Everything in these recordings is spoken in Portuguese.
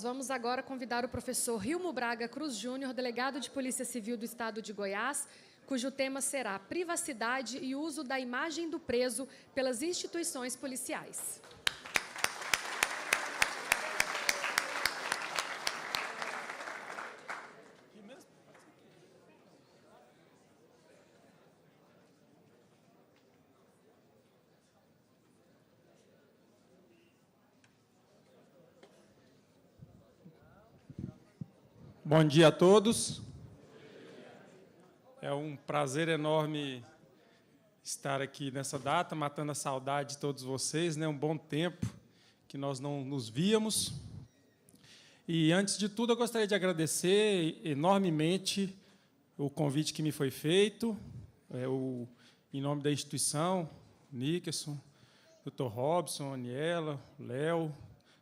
vamos agora convidar o professor Rilmo Braga Cruz Júnior, delegado de Polícia Civil do Estado de Goiás, cujo tema será privacidade e uso da imagem do preso pelas instituições policiais. Bom dia a todos. É um prazer enorme estar aqui nessa data, matando a saudade de todos vocês, né? Um bom tempo que nós não nos víamos. E, antes de tudo, eu gostaria de agradecer enormemente o convite que me foi feito, em nome da instituição, Nickerson, Dr. Robson, Aniela, Léo,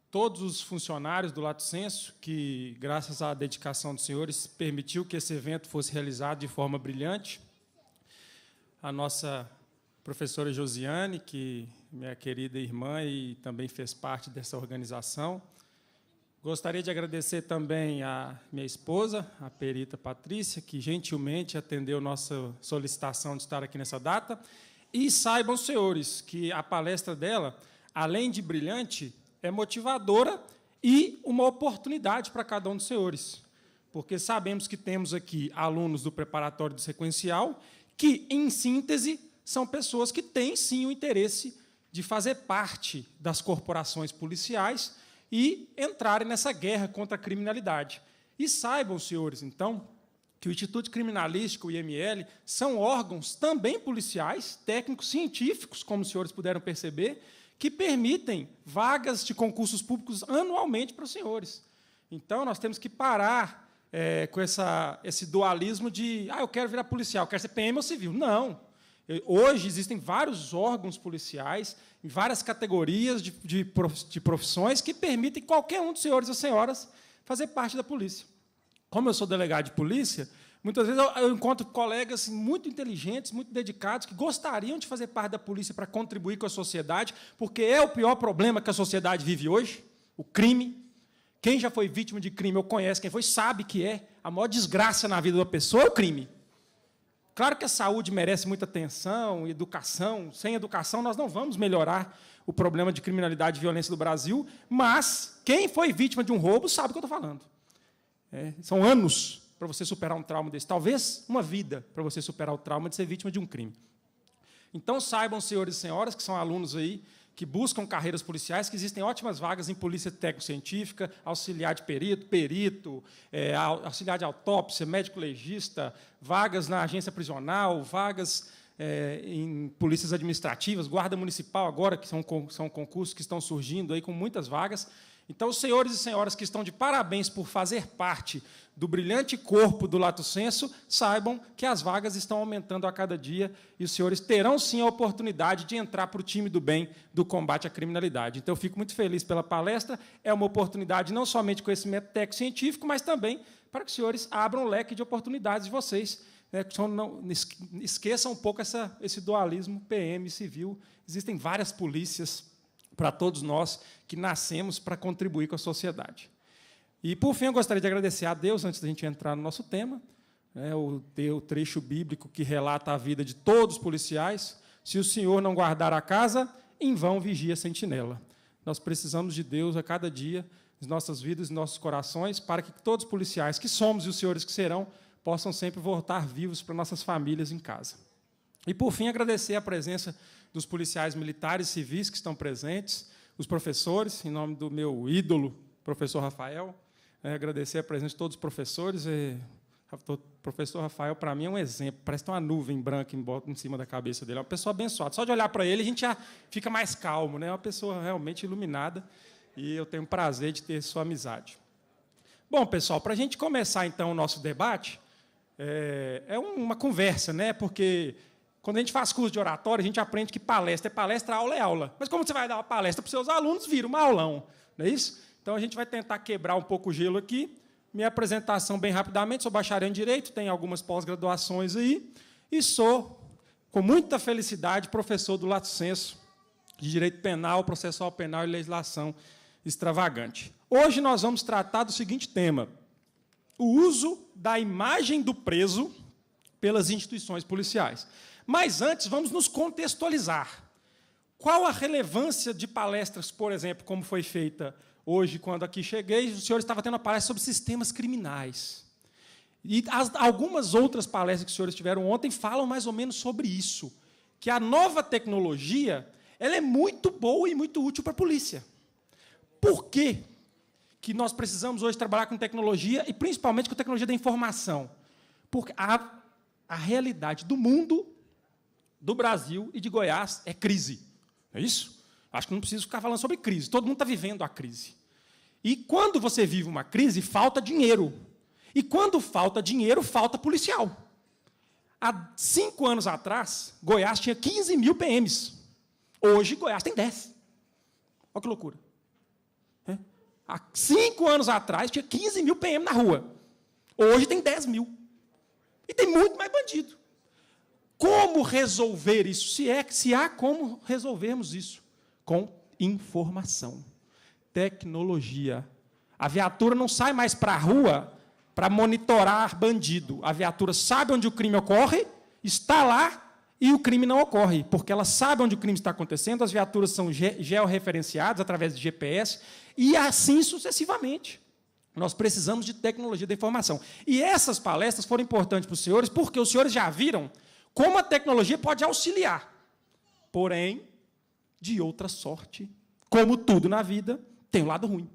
todos os funcionários do Lato Senso, que, graças à dedicação dos senhores, permitiu que esse evento fosse realizado de forma brilhante. A nossa professora Josiane, que é minha querida irmã e também fez parte dessa organização. Gostaria de agradecer também a minha esposa, a perita Patrícia, que gentilmente atendeu nossa solicitação de estar aqui nessa data. E saibam, senhores, que a palestra dela, além de brilhante, é motivadora e uma oportunidade para cada um dos senhores, porque sabemos que temos aqui alunos do preparatório do sequencial que, em síntese, são pessoas que têm, sim, o interesse de fazer parte das corporações policiais e entrarem nessa guerra contra a criminalidade. E saibam, senhores, então, que o Instituto Criminalístico, o IML, são órgãos também policiais, técnicos, científicos, como os senhores puderam perceber, que permitem vagas de concursos públicos anualmente para os senhores. Então, nós temos que parar com esse dualismo de eu quero virar policial, quero ser PM ou civil. Não. Hoje existem vários órgãos policiais, em várias categorias de profissões, que permitem qualquer um dos senhores ou senhoras fazer parte da polícia. Como eu sou delegado de polícia, muitas vezes eu encontro colegas muito inteligentes, muito dedicados, que gostariam de fazer parte da polícia para contribuir com a sociedade, porque é o pior problema que a sociedade vive hoje, o crime. Quem já foi vítima de crime ou conhece quem foi, sabe que é a maior desgraça na vida da pessoa é o crime. Claro que a saúde merece muita atenção, educação. Sem educação, nós não vamos melhorar o problema de criminalidade e violência do Brasil, mas quem foi vítima de um roubo sabe o que eu estou falando. São anos para você superar um trauma desse. Talvez uma vida para você superar o trauma de ser vítima de um crime. Então, saibam, senhores e senhoras, que são alunos aí, que buscam carreiras policiais, que existem ótimas vagas em polícia técnico-científica, auxiliar de perito, auxiliar de autópsia, médico legista, vagas na agência prisional, vagas em polícias administrativas, guarda municipal agora, que são concursos que estão surgindo aí com muitas vagas. Então, os senhores e senhoras que estão de parabéns por fazer parte do brilhante corpo do Lato Senso, saibam que as vagas estão aumentando a cada dia e os senhores terão, sim, a oportunidade de entrar para o time do bem do combate à criminalidade. Então, eu fico muito feliz pela palestra. É uma oportunidade não somente de conhecimento técnico-científico, mas também para que os senhores abram o leque de oportunidades de vocês. Não esqueçam um pouco esse dualismo PM civil. Existem várias polícias para todos nós que nascemos para contribuir com a sociedade. E, por fim, eu gostaria de agradecer a Deus, antes da gente entrar no nosso tema, o trecho bíblico que relata a vida de todos os policiais. Se o Senhor não guardar a casa, em vão vigia a sentinela. Nós precisamos de Deus a cada dia, nas nossas vidas e nossos corações, para que todos os policiais que somos e os senhores que serão, possam sempre voltar vivos para nossas famílias em casa. E, por fim, agradecer a presença dos policiais militares e civis que estão presentes, os professores, em nome do meu ídolo, professor Rafael, agradecer a presença de todos os professores. O professor Rafael, para mim, é um exemplo, parece ter uma nuvem branca em cima da cabeça dele. É uma pessoa abençoada. Só de olhar para ele, a gente já fica mais calmo, né? É uma pessoa realmente iluminada, e eu tenho o prazer de ter sua amizade. Bom, pessoal, para a gente começar, então, o nosso debate, é uma conversa, né? Porque quando a gente faz curso de oratória, a gente aprende que palestra é palestra, aula é aula. Mas como você vai dar uma palestra para os seus alunos, vira um aulão, não é isso? Então, a gente vai tentar quebrar um pouco o gelo aqui. Minha apresentação, bem rapidamente, sou bacharel em Direito, tenho algumas pós-graduações aí, e sou, com muita felicidade, professor do Lato Senso de Direito Penal, Processual Penal e Legislação extravagante. Hoje nós vamos tratar do seguinte tema: o uso da imagem do preso pelas instituições policiais. Mas antes, vamos nos contextualizar. Qual a relevância de palestras, por exemplo, como foi feita hoje, quando aqui cheguei, o senhor estava tendo uma palestra sobre sistemas criminais. E algumas outras palestras que os senhores tiveram ontem falam mais ou menos sobre isso, que a nova tecnologia ela é muito boa e muito útil para a polícia. Por quê que nós precisamos hoje trabalhar com tecnologia, e principalmente com tecnologia da informação? Porque a realidade do mundo, do Brasil e de Goiás é crise. É isso? Acho que não preciso ficar falando sobre crise. Todo mundo está vivendo a crise. E quando você vive uma crise, falta dinheiro. E quando falta dinheiro, falta policial. Há 5 anos atrás, Goiás tinha 15 mil PMs. Hoje, Goiás tem 10. Olha que loucura. Há 5 anos atrás, tinha 15 mil PM na rua. Hoje tem 10 mil. E tem muito mais bandido. Como resolver isso? Se há como resolvermos isso? Com informação, tecnologia. A viatura não sai mais para a rua para monitorar bandido. A viatura sabe onde o crime ocorre, está lá e o crime não ocorre, porque ela sabe onde o crime está acontecendo, as viaturas são georreferenciadas através de GPS, e assim sucessivamente. Nós precisamos de tecnologia da informação. E essas palestras foram importantes para os senhores, porque os senhores já viram como a tecnologia pode auxiliar, porém, de outra sorte, como tudo na vida, tem um lado ruim.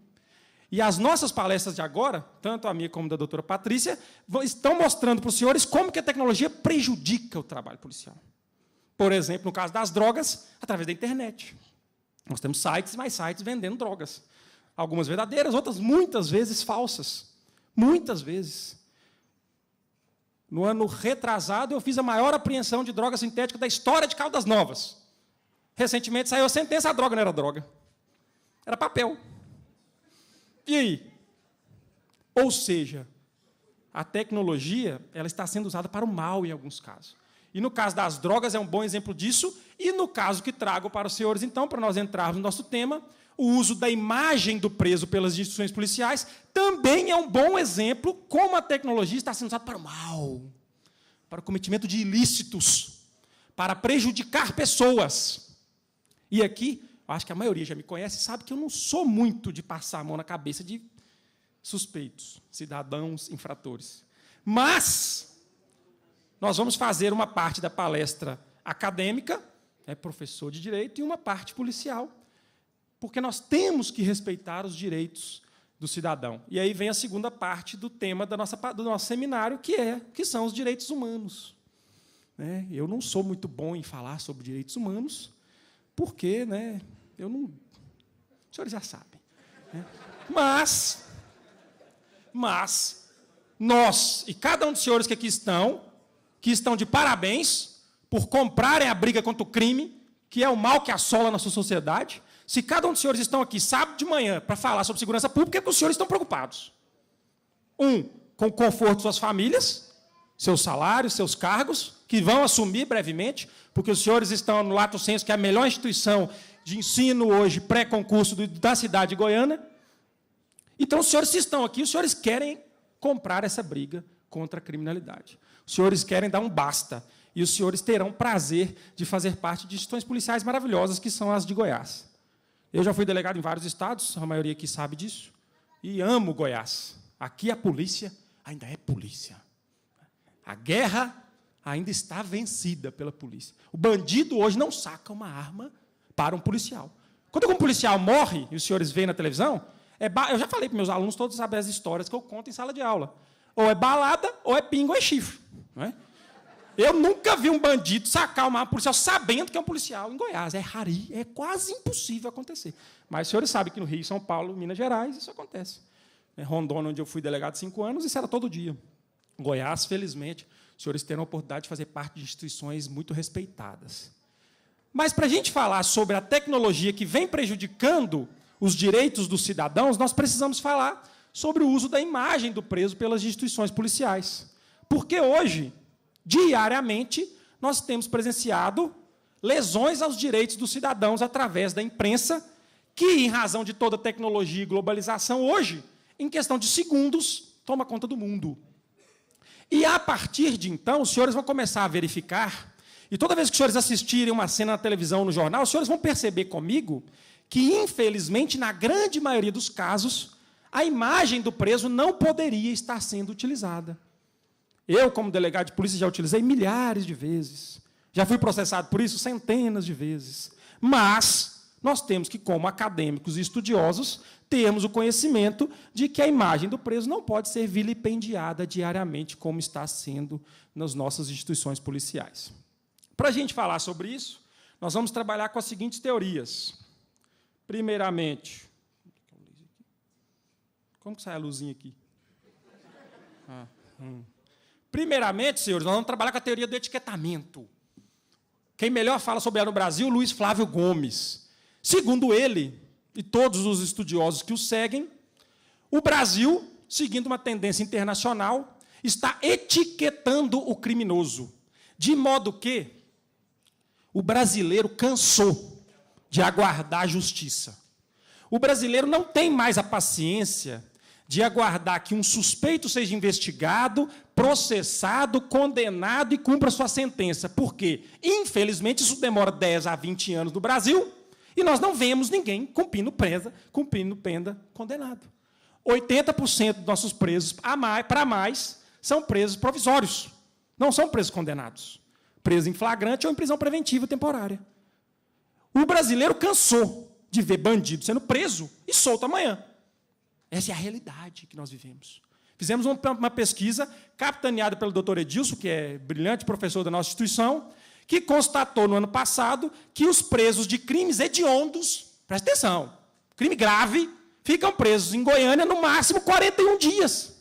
E as nossas palestras de agora, tanto a minha como da doutora Patrícia, estão mostrando para os senhores como que a tecnologia prejudica o trabalho policial. Por exemplo, no caso das drogas, através da internet. Nós temos sites e mais sites vendendo drogas. Algumas verdadeiras, outras muitas vezes falsas. Muitas vezes. No ano retrasado, eu fiz a maior apreensão de droga sintética da história de Caldas Novas. Recentemente saiu a sentença, a droga não era droga. Era papel. E aí? Ou seja, a tecnologia ela está sendo usada para o mal em alguns casos. E no caso das drogas é um bom exemplo disso. E no caso que trago para os senhores, então, para nós entrarmos no nosso tema, o uso da imagem do preso pelas instituições policiais também é um bom exemplo como a tecnologia está sendo usada para o mal, para o cometimento de ilícitos, para prejudicar pessoas. E aqui, eu acho que a maioria já me conhece e sabe que eu não sou muito de passar a mão na cabeça de suspeitos, cidadãos infratores. Mas nós vamos fazer uma parte da palestra acadêmica, professor de direito, e uma parte policial, porque nós temos que respeitar os direitos do cidadão. E aí vem a segunda parte do tema do nosso seminário, que são os direitos humanos. Eu não sou muito bom em falar sobre direitos humanos, porque eu não... Os senhores já sabem. Mas nós, e cada um dos senhores que aqui estão de parabéns por comprarem a briga contra o crime, que é o mal que assola a nossa sociedade. Se cada um dos senhores estão aqui sábado de manhã para falar sobre segurança pública, é porque os senhores estão preocupados. Com o conforto de suas famílias, seus salários, seus cargos, que vão assumir brevemente, porque os senhores estão no Lato Senso, que é a melhor instituição de ensino hoje, pré-concurso da cidade de Goiânia. Então, os senhores, se estão aqui, os senhores querem comprar essa briga contra a criminalidade. Os senhores querem dar um basta. E os senhores terão prazer de fazer parte de instituições policiais maravilhosas, que são as de Goiás. Eu já fui delegado em vários estados, a maioria aqui sabe disso, e amo Goiás. Aqui a polícia ainda é polícia. A guerra ainda está vencida pela polícia. O bandido hoje não saca uma arma para um policial. Quando um policial morre, e os senhores veem na televisão, eu já falei para meus alunos, todos sabem as histórias que eu conto em sala de aula. Ou é balada, ou é pingo, ou é chifre. Não é? Eu nunca vi um bandido sacar uma arma policial sabendo que é um policial em Goiás. É quase impossível acontecer. Mas os senhores sabem que no Rio, São Paulo, Minas Gerais, isso acontece. Rondônia, onde eu fui delegado 5 anos, isso era todo dia. Goiás, felizmente, os senhores terão a oportunidade de fazer parte de instituições muito respeitadas. Mas, para a gente falar sobre a tecnologia que vem prejudicando os direitos dos cidadãos, nós precisamos falar sobre o uso da imagem do preso pelas instituições policiais. Porque hoje, diariamente, nós temos presenciado lesões aos direitos dos cidadãos através da imprensa, que, em razão de toda a tecnologia e globalização, hoje, em questão de segundos, toma conta do mundo. E, a partir de então, os senhores vão começar a verificar, e toda vez que os senhores assistirem uma cena na televisão ou no jornal, os senhores vão perceber comigo que, infelizmente, na grande maioria dos casos, a imagem do preso não poderia estar sendo utilizada. Eu, como delegado de polícia, já utilizei milhares de vezes. Já fui processado por isso centenas de vezes. Mas nós temos que, como acadêmicos e estudiosos, termos o conhecimento de que a imagem do preso não pode ser vilipendiada diariamente, como está sendo nas nossas instituições policiais. Para a gente falar sobre isso, nós vamos trabalhar com as seguintes teorias. Primeiramente, como que sai a luzinha aqui? Primeiramente, senhores, nós vamos trabalhar com a teoria do etiquetamento. Quem melhor fala sobre ela no Brasil, Luiz Flávio Gomes. Segundo ele, e todos os estudiosos que o seguem, o Brasil, seguindo uma tendência internacional, está etiquetando o criminoso, de modo que o brasileiro cansou de aguardar a justiça. O brasileiro não tem mais a paciência de aguardar que um suspeito seja investigado, processado, condenado e cumpra sua sentença. Por quê? Infelizmente, isso demora 10 a 20 anos no Brasil e nós não vemos ninguém cumprindo pena condenado. 80% dos nossos presos, para mais, são presos provisórios. Não são presos condenados. Presos em flagrante ou em prisão preventiva temporária. O brasileiro cansou de ver bandido sendo preso e solto amanhã. Essa é a realidade que nós vivemos. Fizemos uma pesquisa capitaneada pelo doutor Edilson, que é brilhante professor da nossa instituição, que constatou no ano passado que os presos de crimes hediondos, presta atenção, crime grave, ficam presos em Goiânia no máximo 41 dias.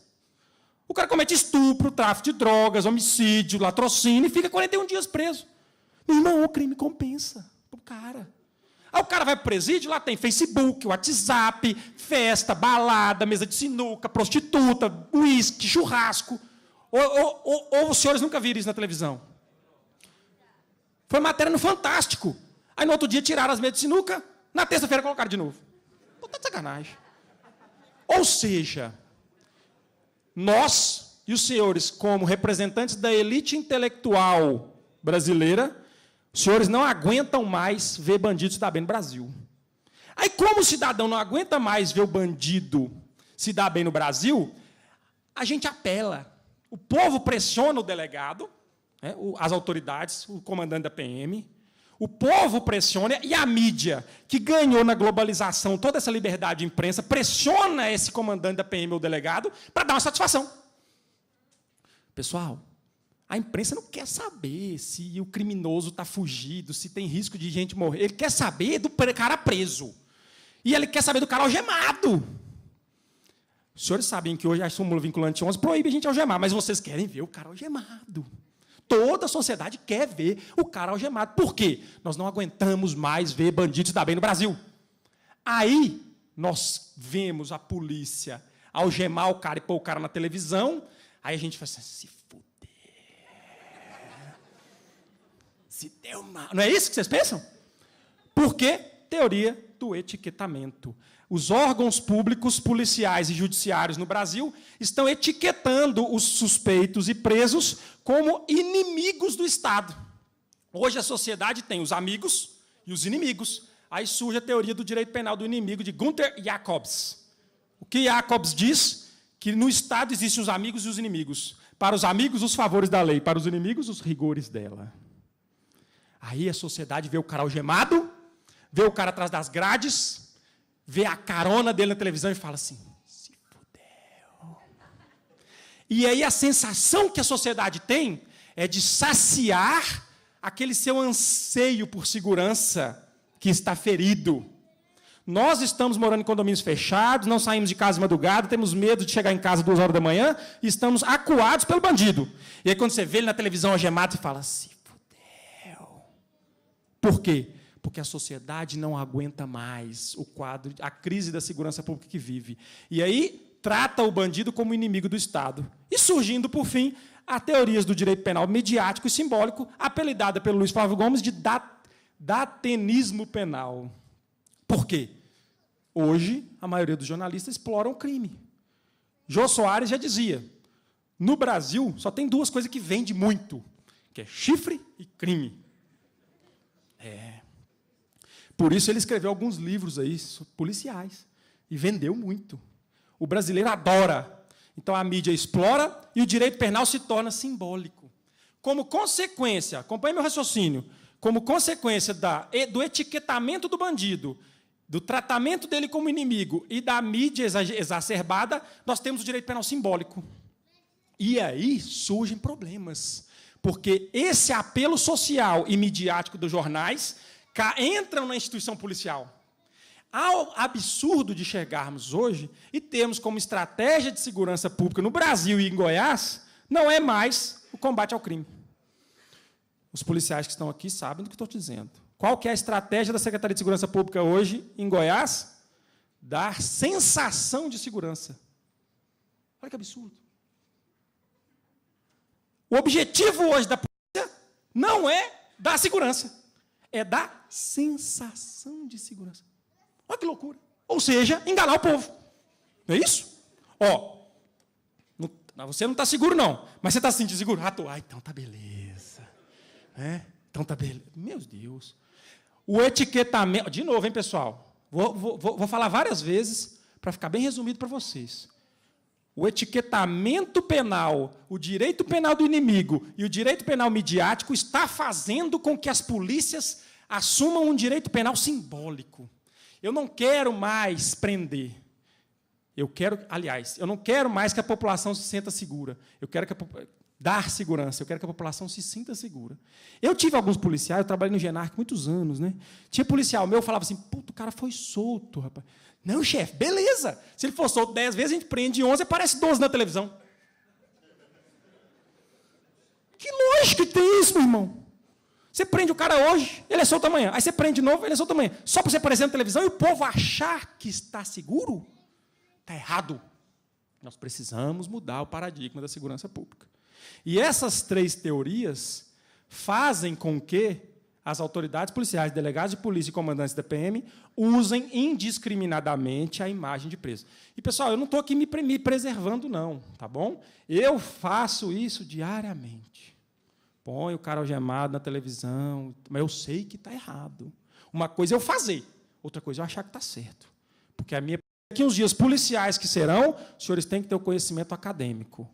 O cara comete estupro, tráfico de drogas, homicídio, latrocínio e fica 41 dias preso. Meu irmão, o crime compensa para o cara. Aí o cara vai para o presídio, lá tem Facebook, WhatsApp, festa, balada, mesa de sinuca, prostituta, uísque, churrasco. Ou os senhores nunca viram isso na televisão? Foi matéria no Fantástico. Aí no outro dia tiraram as mesas de sinuca, na terça-feira colocaram de novo. Pô, tá de sacanagem. Ou seja, nós e os senhores, como representantes da elite intelectual brasileira, os senhores não aguentam mais ver bandido se dar bem no Brasil. Aí, como o cidadão não aguenta mais ver o bandido se dar bem no Brasil, a gente apela. O povo pressiona o delegado, né, as autoridades, o comandante da PM. O povo pressiona e a mídia, que ganhou na globalização toda essa liberdade de imprensa, pressiona esse comandante da PM ou delegado para dar uma satisfação. Pessoal, a imprensa não quer saber se o criminoso está fugido, se tem risco de gente morrer. Ele quer saber do cara preso. E ele quer saber do cara algemado. Os senhores sabem que hoje a súmula vinculante 11 proíbe a gente algemar, mas vocês querem ver o cara algemado. Toda a sociedade quer ver o cara algemado. Por quê? Nós não aguentamos mais ver bandidos dar bem no Brasil. Aí, nós vemos a polícia algemar o cara e pôr o cara na televisão, aí a gente fala assim, se se deu mal. Não é isso que vocês pensam? Por quê? Teoria do etiquetamento. Os órgãos públicos, policiais e judiciários no Brasil estão etiquetando os suspeitos e presos como inimigos do Estado. Hoje a sociedade tem os amigos e os inimigos. Aí surge a teoria do direito penal do inimigo de Gunther Jacobs. O que Jacobs diz? Que no Estado existem os amigos e os inimigos. Para os amigos, os favores da lei. Para os inimigos, os rigores dela. Aí a sociedade vê o cara algemado, vê o cara atrás das grades, vê a carona dele na televisão e fala assim, se fudeu. E aí a sensação que a sociedade tem é de saciar aquele seu anseio por segurança que está ferido. Nós estamos morando em condomínios fechados, não saímos de casa de madrugada, temos medo de chegar em casa 2 horas da manhã e estamos acuados pelo bandido. E aí quando você vê ele na televisão algemado, você fala assim, por quê? Porque a sociedade não aguenta mais o quadro, a crise da segurança pública que vive. E aí trata o bandido como inimigo do Estado. E surgindo, por fim, as teorias do direito penal mediático e simbólico, apelidada pelo Luiz Flávio Gomes de datenismo penal. Por quê? Hoje, a maioria dos jornalistas exploram o crime. Jô Soares já dizia, no Brasil, só tem duas coisas que vendem muito, que é chifre e crime. Por isso ele escreveu alguns livros aí, policiais, e vendeu muito. O brasileiro adora. Então, a mídia explora e o direito penal se torna simbólico. Como consequência, acompanhe meu raciocínio, como consequência do etiquetamento do bandido, do tratamento dele como inimigo e da mídia exacerbada, nós temos o direito penal simbólico. E aí surgem problemas, porque esse apelo social e midiático dos jornais entram na instituição policial. Ao absurdo de chegarmos hoje e termos como estratégia de segurança pública no Brasil e em Goiás, não é mais o combate ao crime. Os policiais que estão aqui sabem do que estou dizendo. Qual que é a estratégia da Secretaria de Segurança Pública hoje, em Goiás? Dar sensação de segurança. Olha que absurdo. O objetivo hoje da polícia não é dar segurança, é dar sensação de segurança. Olha que loucura. Ou seja, enganar o povo. Não é isso? Você não está seguro, não, mas você está se sentindo seguro? Então tá beleza. Então tá beleza. Meu Deus. O etiquetamento... De novo, hein, pessoal? Vou falar várias vezes para ficar bem resumido para vocês. O etiquetamento penal, o direito penal do inimigo e o direito penal midiático está fazendo com que as polícias assumam um direito penal simbólico. Eu não quero mais prender. Eu não quero mais que a população se sinta segura. Eu quero dar segurança, eu quero que a população se sinta segura. Eu tive alguns policiais, eu trabalhei no Genarc muitos anos, né? Tinha policial meu, falava assim, puta, o cara foi solto, rapaz. Não, chefe, beleza. Se ele for solto 10 vezes, a gente prende 11 e aparece 12 na televisão. Que lógica que tem isso, meu irmão? Você prende o cara hoje, ele é solto amanhã. Aí você prende de novo, ele é solto amanhã. Só para você aparecer na televisão e o povo achar que está seguro? Está errado. Nós precisamos mudar o paradigma da segurança pública. E essas 3 teorias fazem com que as autoridades policiais, delegados de polícia e comandantes da PM usem indiscriminadamente a imagem de preso. E, pessoal, eu não estou aqui me preservando, não, tá bom? Eu faço isso diariamente. Põe o cara algemado na televisão, mas eu sei que está errado. Uma coisa é eu fazer, outra coisa é eu achar que está certo. Porque daqui uns dias policiais que serão, os senhores têm que ter o conhecimento acadêmico.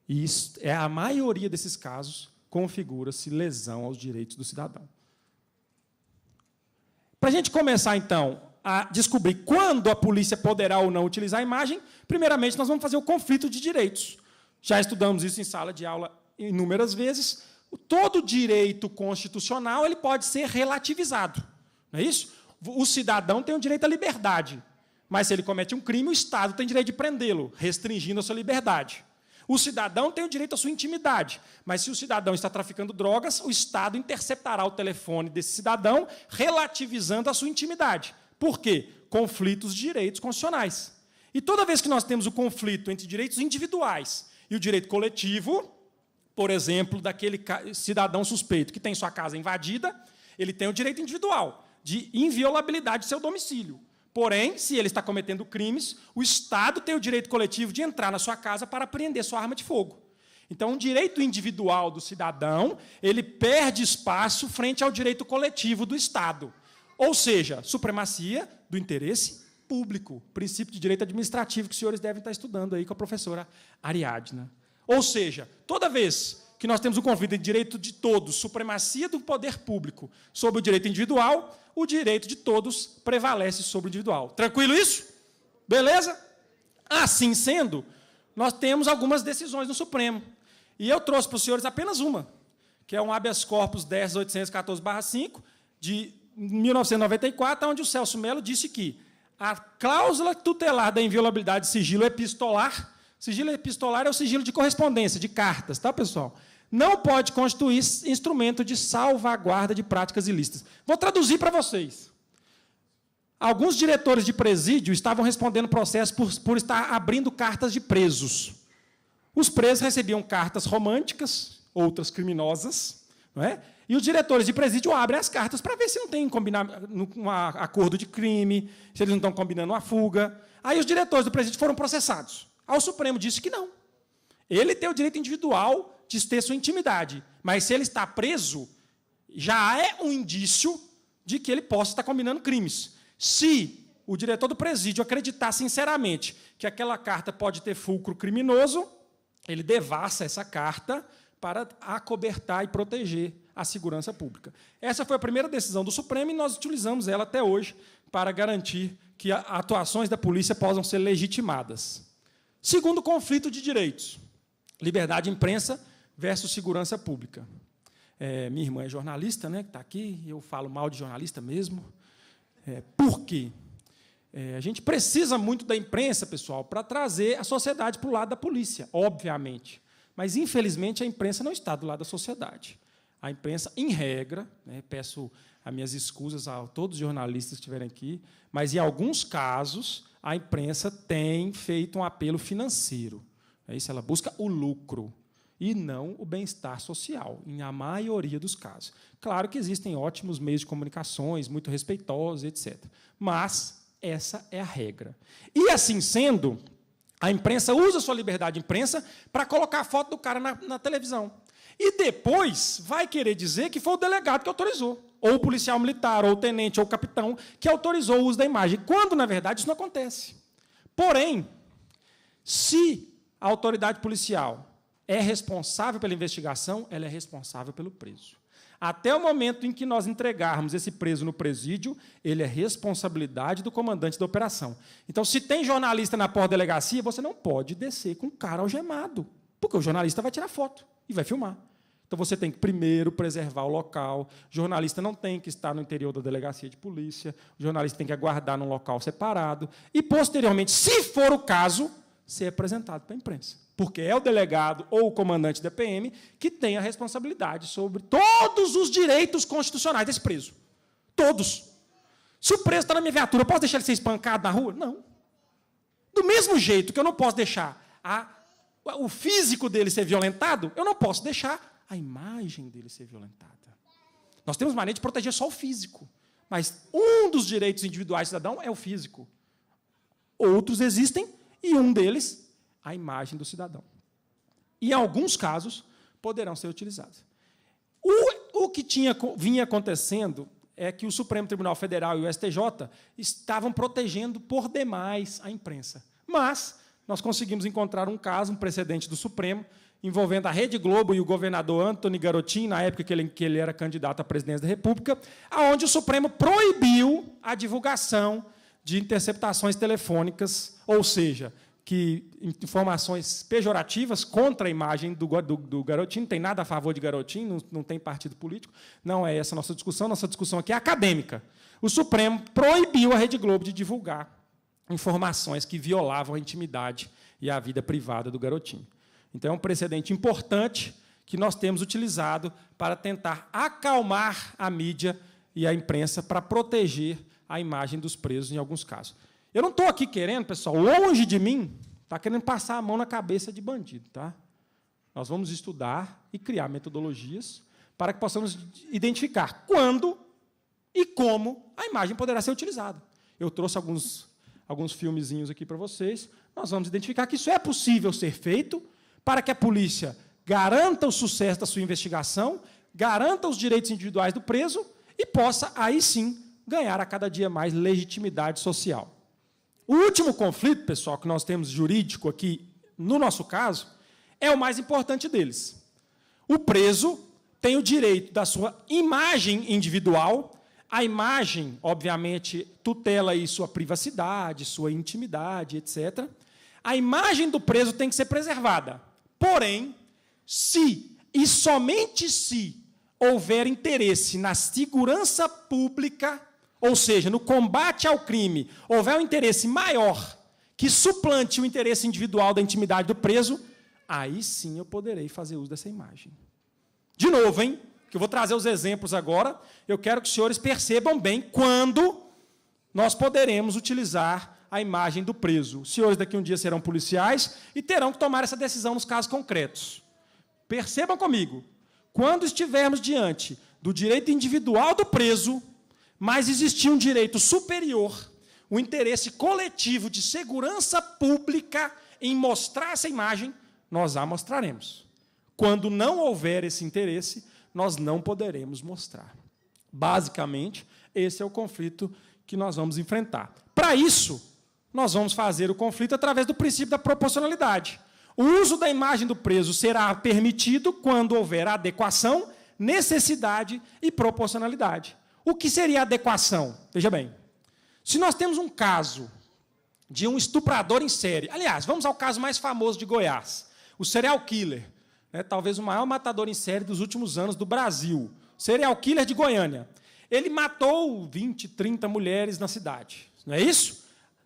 E isso, a maioria desses casos configura-se lesão aos direitos do cidadão. Para a gente começar, então, a descobrir quando a polícia poderá ou não utilizar a imagem, primeiramente, nós vamos fazer o conflito de direitos. Já estudamos isso em sala de aula inúmeras vezes. Todo direito constitucional ele pode ser relativizado. Não é isso? O cidadão tem o direito à liberdade, mas se ele comete um crime, o Estado tem direito de prendê-lo, restringindo a sua liberdade. O cidadão tem o direito à sua intimidade, mas se o cidadão está traficando drogas, o Estado interceptará o telefone desse cidadão, relativizando a sua intimidade. Por quê? Conflitos de direitos constitucionais. E toda vez que nós temos o conflito entre direitos individuais e o direito coletivo, por exemplo, daquele cidadão suspeito que tem sua casa invadida, ele tem o direito individual de inviolabilidade de seu domicílio. Porém, se ele está cometendo crimes, o Estado tem o direito coletivo de entrar na sua casa para apreender sua arma de fogo. Então, o direito individual do cidadão, ele perde espaço frente ao direito coletivo do Estado. Ou seja, supremacia do interesse público, princípio de direito administrativo que os senhores devem estar estudando aí com a professora Ariadna. Ou seja, toda vez que nós temos um conflito entre direito de todos, supremacia do poder público sobre o direito individual, o direito de todos prevalece sobre o individual. Tranquilo isso? Beleza? Assim sendo, nós temos algumas decisões no Supremo. E eu trouxe para os senhores apenas uma, que é um habeas corpus 10.814/5, de 1994, onde o Celso Mello disse que a cláusula tutelar da inviolabilidade de sigilo epistolar é o sigilo de correspondência, de cartas, tá, pessoal? Não pode constituir instrumento de salvaguarda de práticas ilícitas. Vou traduzir para vocês. Alguns diretores de presídio estavam respondendo processo por estar abrindo cartas de presos. Os presos recebiam cartas românticas, outras criminosas, não é? E os diretores de presídio abrem as cartas para ver se não tem um acordo de crime, se eles não estão combinando uma fuga. Aí os diretores do presídio foram processados. Aí o Supremo disse que não. Ele tem o direito individual de ter sua intimidade, mas se ele está preso, já é um indício de que ele possa estar combinando crimes. Se o diretor do presídio acreditar sinceramente que aquela carta pode ter fulcro criminoso, ele devassa essa carta para acobertar e proteger a segurança pública. Essa foi a primeira decisão do Supremo e nós utilizamos ela até hoje para garantir que as atuações da polícia possam ser legitimadas. Segundo conflito de direitos, liberdade de imprensa versus segurança pública. Minha irmã é jornalista, né, que está aqui, eu falo mal de jornalista mesmo. Por quê? A gente precisa muito da imprensa, pessoal, para trazer a sociedade para o lado da polícia, obviamente. Mas, infelizmente, a imprensa não está do lado da sociedade. A imprensa, em regra, né, peço as minhas escusas a todos os jornalistas que estiverem aqui, mas, em alguns casos, a imprensa tem feito um apelo financeiro. É isso, ela busca o lucro e não o bem-estar social, em a maioria dos casos. Claro que existem ótimos meios de comunicações, muito respeitosos, etc. Mas essa é a regra. E, assim sendo, a imprensa usa a sua liberdade de imprensa para colocar a foto do cara na televisão. E depois vai querer dizer que foi o delegado que autorizou, ou o policial militar, ou o tenente, ou o capitão, que autorizou o uso da imagem, quando, na verdade, isso não acontece. Porém, se a autoridade policial é responsável pela investigação, ela é responsável pelo preso. Até o momento em que nós entregarmos esse preso no presídio, ele é responsabilidade do comandante da operação. Então, se tem jornalista na porta da delegacia, você não pode descer com o cara algemado, porque o jornalista vai tirar foto e vai filmar. Então, você tem que, primeiro, preservar o local. O jornalista não tem que estar no interior da delegacia de polícia. O jornalista tem que aguardar num local separado. E, posteriormente, se for o caso, ser apresentado para a imprensa. Porque é o delegado ou o comandante da PM que tem a responsabilidade sobre todos os direitos constitucionais desse preso. Todos. Se o preso está na minha viatura, eu posso deixar ele ser espancado na rua? Não. Do mesmo jeito que eu não posso deixar o físico dele ser violentado, eu não posso deixar a imagem dele ser violentada. Nós temos maneira de proteger só o físico, mas um dos direitos individuais do cidadão é o físico. Outros existem, e um deles, a imagem do cidadão. E, em alguns casos, poderão ser utilizados. O que vinha acontecendo é que o Supremo Tribunal Federal e o STJ estavam protegendo por demais a imprensa. Mas nós conseguimos encontrar um caso, um precedente do Supremo, envolvendo a Rede Globo e o governador Antony Garotin, na época que ele era candidato à presidência da República, onde o Supremo proibiu a divulgação de interceptações telefônicas, ou seja, que informações pejorativas contra a imagem do Garotin, não tem nada a favor de Garotin, não tem partido político, não é essa a nossa discussão aqui é acadêmica. O Supremo proibiu a Rede Globo de divulgar informações que violavam a intimidade e a vida privada do Garotin. Então, é um precedente importante que nós temos utilizado para tentar acalmar a mídia e a imprensa para proteger a imagem dos presos em alguns casos. Eu não estou aqui querendo, pessoal, longe de mim, está querendo passar a mão na cabeça de bandido. Tá? Nós vamos estudar e criar metodologias para que possamos identificar quando e como a imagem poderá ser utilizada. Eu trouxe alguns filmezinhos aqui para vocês. Nós vamos identificar que isso é possível ser feito para que a polícia garanta o sucesso da sua investigação, garanta os direitos individuais do preso e possa, aí sim, ganhar a cada dia mais legitimidade social. O último conflito, pessoal, que nós temos jurídico aqui, no nosso caso, é o mais importante deles. O preso tem o direito da sua imagem individual. A imagem, obviamente, tutela aí sua privacidade, sua intimidade, etc. A imagem do preso tem que ser preservada. Porém, se e somente se houver interesse na segurança pública, ou seja, no combate ao crime, houver um interesse maior que suplante o interesse individual da intimidade do preso, aí sim eu poderei fazer uso dessa imagem. De novo, hein? Que eu vou trazer os exemplos agora, eu quero que os senhores percebam bem quando nós poderemos utilizar a imagem do preso. Os senhores daqui um dia serão policiais e terão que tomar essa decisão nos casos concretos. Percebam comigo, quando estivermos diante do direito individual do preso, mas existir um direito superior, o interesse coletivo de segurança pública em mostrar essa imagem, nós a mostraremos. Quando não houver esse interesse, nós não poderemos mostrar. Basicamente, esse é o conflito que nós vamos enfrentar. Para isso, nós vamos fazer o conflito através do princípio da proporcionalidade. O uso da imagem do preso será permitido quando houver adequação, necessidade e proporcionalidade. O que seria adequação? Veja bem, se nós temos um caso de um estuprador em série, aliás, vamos ao caso mais famoso de Goiás, o serial killer, né, talvez o maior matador em série dos últimos anos do Brasil, serial killer de Goiânia. Ele matou 20, 30 mulheres na cidade, não é isso?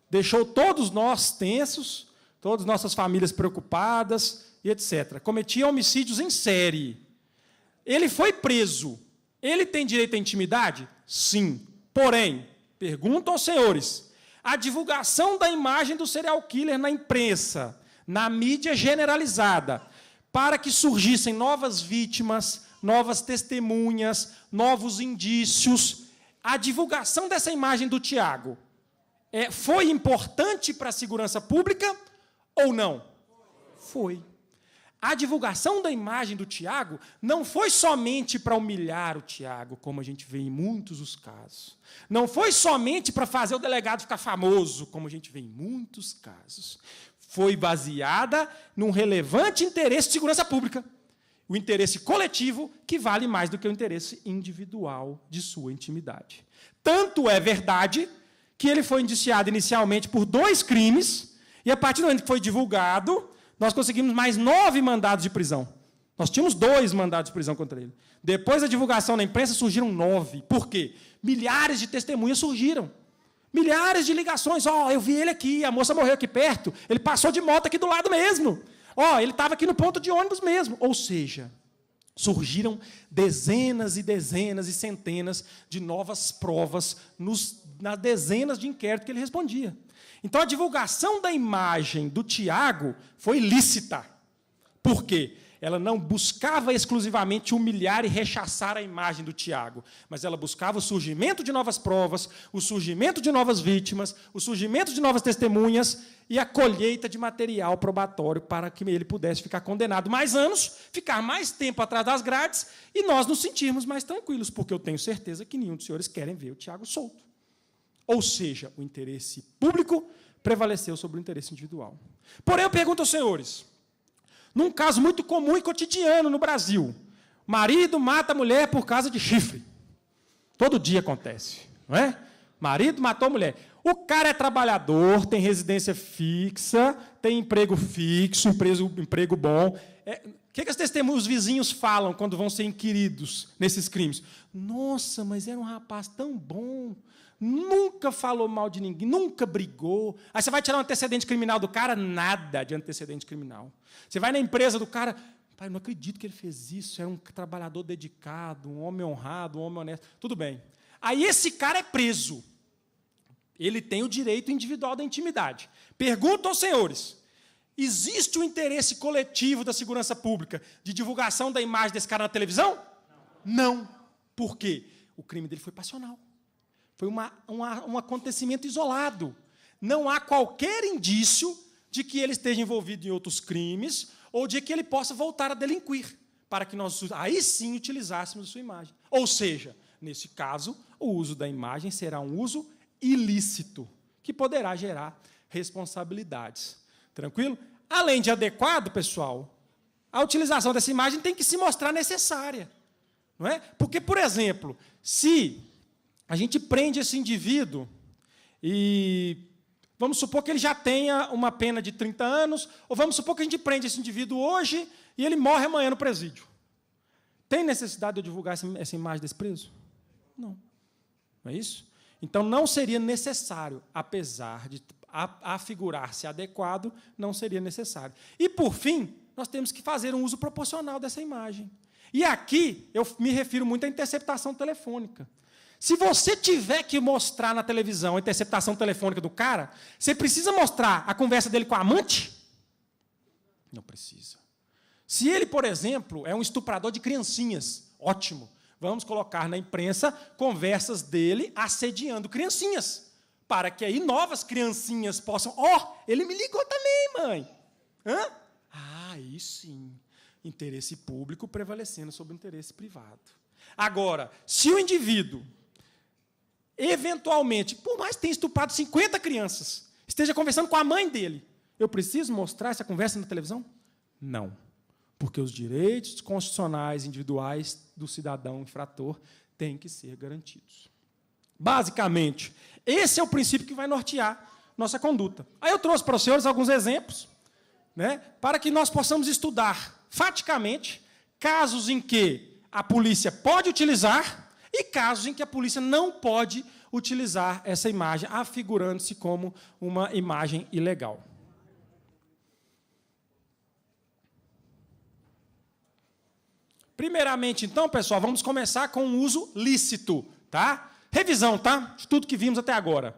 Deixou todos nós tensos, todas nossas famílias preocupadas, e etc. Cometia homicídios em série. Ele foi preso. Ele tem direito à intimidade? Sim. Porém, pergunto aos senhores, a divulgação da imagem do serial killer na imprensa, na mídia generalizada, para que surgissem novas vítimas, novas testemunhas, novos indícios, a divulgação dessa imagem do Tiago foi importante para a segurança pública ou não? Foi. A divulgação da imagem do Tiago não foi somente para humilhar o Tiago, como a gente vê em muitos dos casos. Não foi somente para fazer o delegado ficar famoso, como a gente vê em muitos casos. Foi baseada num relevante interesse de segurança pública. O interesse coletivo que vale mais do que o interesse individual de sua intimidade. Tanto é verdade que ele foi indiciado inicialmente por 2 crimes, e a partir do momento que foi divulgado, nós conseguimos mais 9 mandados de prisão. Nós tínhamos 2 mandados de prisão contra ele. Depois da divulgação na imprensa, surgiram 9. Por quê? Milhares de testemunhas surgiram. Milhares de ligações. Eu vi ele aqui, a moça morreu aqui perto, ele passou de moto aqui do lado mesmo. Ele estava aqui no ponto de ônibus mesmo. Ou seja, surgiram dezenas e dezenas e centenas de novas provas nas dezenas de inquéritos que ele respondia. Então, a divulgação da imagem do Tiago foi lícita. Por quê? Ela não buscava exclusivamente humilhar e rechaçar a imagem do Tiago, mas ela buscava o surgimento de novas provas, o surgimento de novas vítimas, o surgimento de novas testemunhas e a colheita de material probatório para que ele pudesse ficar condenado mais anos, ficar mais tempo atrás das grades e nós nos sentirmos mais tranquilos, porque eu tenho certeza que nenhum dos senhores querem ver o Tiago solto. Ou seja, o interesse público prevaleceu sobre o interesse individual. Porém, eu pergunto aos senhores, num caso muito comum e cotidiano no Brasil, marido mata a mulher por causa de chifre. Todo dia acontece, não é? Marido matou a mulher. O cara é trabalhador, tem residência fixa, tem emprego fixo, emprego bom. O que os vizinhos falam quando vão ser inquiridos nesses crimes? Nossa, mas era um rapaz tão bom, nunca falou mal de ninguém, nunca brigou. Aí você vai tirar um antecedente criminal do cara? Nada de antecedente criminal. Você vai na empresa do cara, pai, não acredito que ele fez isso, era um trabalhador dedicado, um homem honrado, um homem honesto. Tudo bem. Aí esse cara é preso. Ele tem o direito individual da intimidade. Pergunto aos senhores, existe o interesse coletivo da segurança pública de divulgação da imagem desse cara na televisão? Não. Por quê? O crime dele foi passional. Foi um acontecimento isolado. Não há qualquer indício de que ele esteja envolvido em outros crimes ou de que ele possa voltar a delinquir, para que nós, aí sim, utilizássemos a sua imagem. Ou seja, nesse caso, o uso da imagem será um uso ilícito, que poderá gerar responsabilidades. Tranquilo? Além de adequado, pessoal, a utilização dessa imagem tem que se mostrar necessária. Não é? Porque, por exemplo, se a gente prende esse indivíduo e vamos supor que ele já tenha uma pena de 30 anos, ou vamos supor que a gente prende esse indivíduo hoje e ele morre amanhã no presídio. Tem necessidade de eu divulgar essa imagem desse preso? Não. Não é isso? Então, não seria necessário, apesar de afigurar-se adequado, não seria necessário. E, por fim, nós temos que fazer um uso proporcional dessa imagem. E aqui, eu me refiro muito à interceptação telefônica. Se você tiver que mostrar na televisão a interceptação telefônica do cara, você precisa mostrar a conversa dele com a amante? Não precisa. Se ele, por exemplo, é um estuprador de criancinhas, ótimo. Vamos colocar na imprensa conversas dele assediando criancinhas, para que aí novas criancinhas possam... Ele me ligou também, mãe. Hã? Aí sim, interesse público prevalecendo sobre o interesse privado. Agora, se o indivíduo, eventualmente, por mais que tenha estuprado 50 crianças, esteja conversando com a mãe dele, eu preciso mostrar essa conversa na televisão? Não. Porque os direitos constitucionais individuais do cidadão infrator têm que ser garantidos. Basicamente, esse é o princípio que vai nortear nossa conduta. Aí eu trouxe para os senhores alguns exemplos, né, para que nós possamos estudar, faticamente, casos em que a polícia pode utilizar e casos em que a polícia não pode utilizar essa imagem, afigurando-se como uma imagem ilegal. Primeiramente, então, pessoal, vamos começar com o uso lícito, tá? Revisão, tá? De tudo que vimos até agora.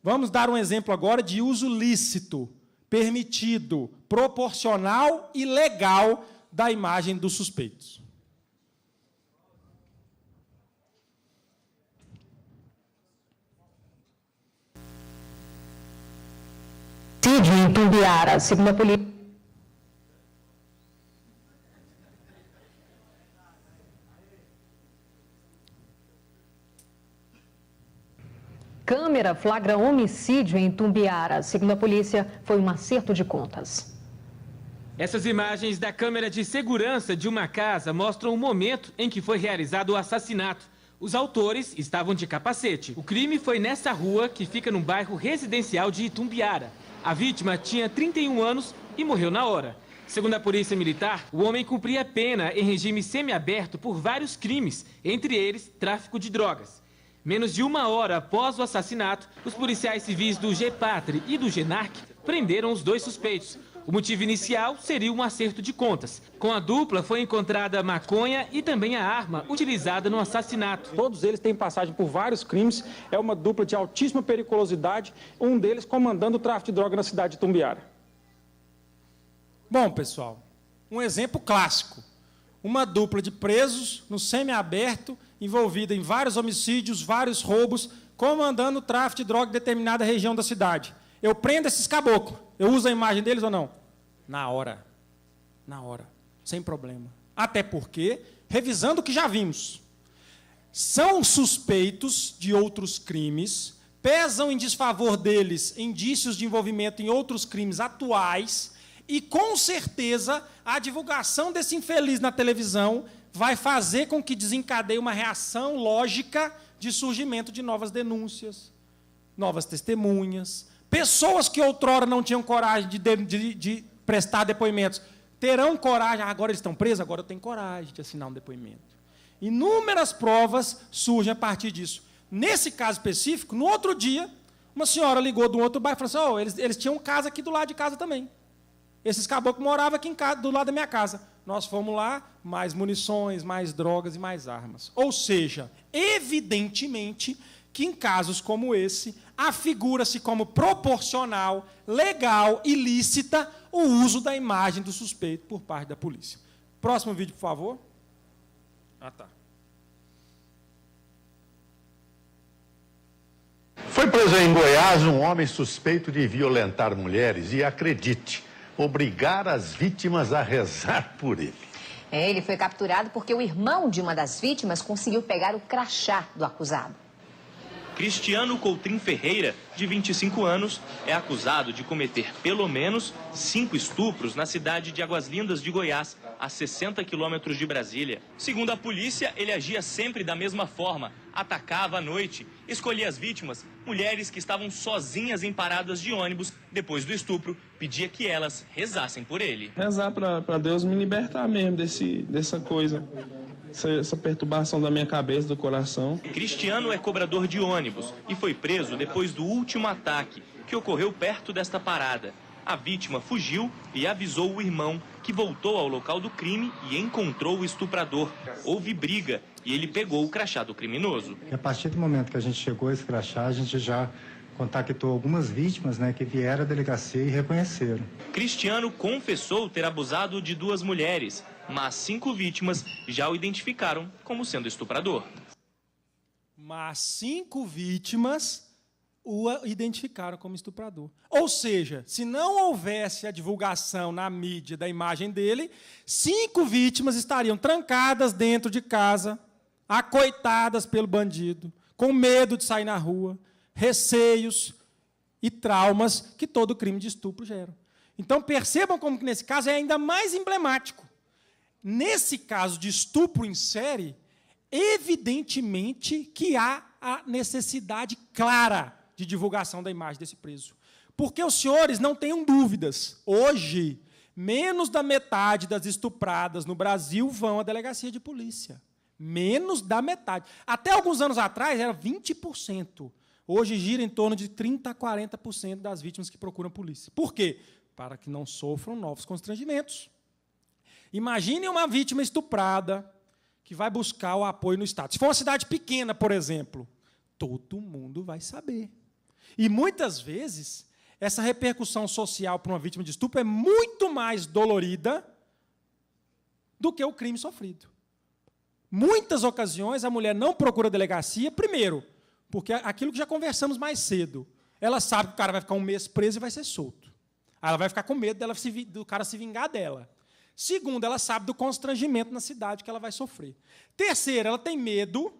Vamos dar um exemplo agora de uso lícito, permitido, proporcional e legal da imagem dos suspeitos. Homicídio em Tumbiara, segundo a polícia. Câmera flagra homicídio em Tumbiara. Segundo a polícia, foi um acerto de contas. Essas imagens da câmera de segurança de uma casa mostram o momento em que foi realizado o assassinato. Os autores estavam de capacete. O crime foi nessa rua, que fica no bairro residencial de Itumbiara. A vítima tinha 31 anos e morreu na hora. Segundo a polícia militar, o homem cumpria pena em regime semiaberto por vários crimes, entre eles tráfico de drogas. Menos de uma hora após o assassinato, os policiais civis do GEPATRI e do GENARC prenderam os dois suspeitos. O motivo inicial seria um acerto de contas. Com a dupla foi encontrada maconha e também a arma utilizada no assassinato. Todos eles têm passagem por vários crimes, é uma dupla de altíssima periculosidade, um deles comandando o tráfico de droga na cidade de Tumbiara. Bom, pessoal, um exemplo clássico. Uma dupla de presos no semiaberto, envolvida em vários homicídios, vários roubos, comandando o tráfico de droga em determinada região da cidade. Eu prendo esses caboclos. Eu uso a imagem deles ou não? Na hora. Na hora. Sem problema. Até porque, revisando o que já vimos, são suspeitos de outros crimes, pesam em desfavor deles indícios de envolvimento em outros crimes atuais e, com certeza, a divulgação desse infeliz na televisão vai fazer com que desencadeie uma reação lógica de surgimento de novas denúncias, novas testemunhas. Pessoas que outrora não tinham coragem de prestar depoimentos, terão coragem. Agora eles estão presos, agora eu tenho coragem de assinar um depoimento. Inúmeras provas surgem a partir disso. Nesse caso específico, no outro dia, uma senhora ligou de um outro bairro e falou assim, eles tinham casa aqui do lado de casa também. Esses caboclos moravam aqui em casa, do lado da minha casa. Nós fomos lá, mais munições, mais drogas e mais armas. Ou seja, evidentemente que em casos como esse, afigura-se como proporcional, legal e lícita o uso da imagem do suspeito por parte da polícia. Próximo vídeo, por favor. Tá. Foi preso em Goiás um homem suspeito de violentar mulheres e, acredite, obrigar as vítimas a rezar por ele. Ele foi capturado porque o irmão de uma das vítimas conseguiu pegar o crachá do acusado. Cristiano Coutrin Ferreira, de 25 anos, é acusado de cometer pelo menos 5 estupros na cidade de Águas Lindas de Goiás, a 60 quilômetros de Brasília. Segundo a polícia, ele agia sempre da mesma forma, atacava à noite, escolhia as vítimas, mulheres que estavam sozinhas em paradas de ônibus depois do estupro, pedia que elas rezassem por ele. Rezar para Deus me libertar mesmo dessa coisa. Essa perturbação da minha cabeça, do coração. Cristiano é cobrador de ônibus e foi preso depois do último ataque, que ocorreu perto desta parada. A vítima fugiu e avisou o irmão, que voltou ao local do crime e encontrou o estuprador. Houve briga e ele pegou o crachá do criminoso. E a partir do momento que a gente chegou a esse crachá, a gente já contactou algumas vítimas, que vieram à delegacia e reconheceram. Cristiano confessou ter abusado de 2 mulheres, mas 5 vítimas já o identificaram como sendo estuprador. Mas 5 vítimas o identificaram como estuprador. Ou seja, se não houvesse a divulgação na mídia da imagem dele, 5 vítimas estariam trancadas dentro de casa, acoitadas pelo bandido, com medo de sair na rua, receios e traumas que todo crime de estupro gera. Então, percebam como que, nesse caso, é ainda mais emblemático. Nesse caso de estupro em série, evidentemente que há a necessidade clara de divulgação da imagem desse preso. Porque os senhores não tenham dúvidas. Hoje, menos da metade das estupradas no Brasil vão à delegacia de polícia. Menos da metade. Até alguns anos atrás, era 20%. Hoje, gira em torno de 30% a 40% das vítimas que procuram a polícia. Por quê? Para que não sofram novos constrangimentos. Imagine uma vítima estuprada que vai buscar o apoio no Estado. Se for uma cidade pequena, por exemplo, todo mundo vai saber. E, muitas vezes, essa repercussão social para uma vítima de estupro é muito mais dolorida do que o crime sofrido. Muitas ocasiões, a mulher não procura a delegacia, primeiro, porque aquilo que já conversamos mais cedo, ela sabe que o cara vai ficar um mês preso e vai ser solto. Ela vai ficar com medo do cara se vingar dela. Segundo, ela sabe do constrangimento na cidade que ela vai sofrer. Terceiro, ela tem medo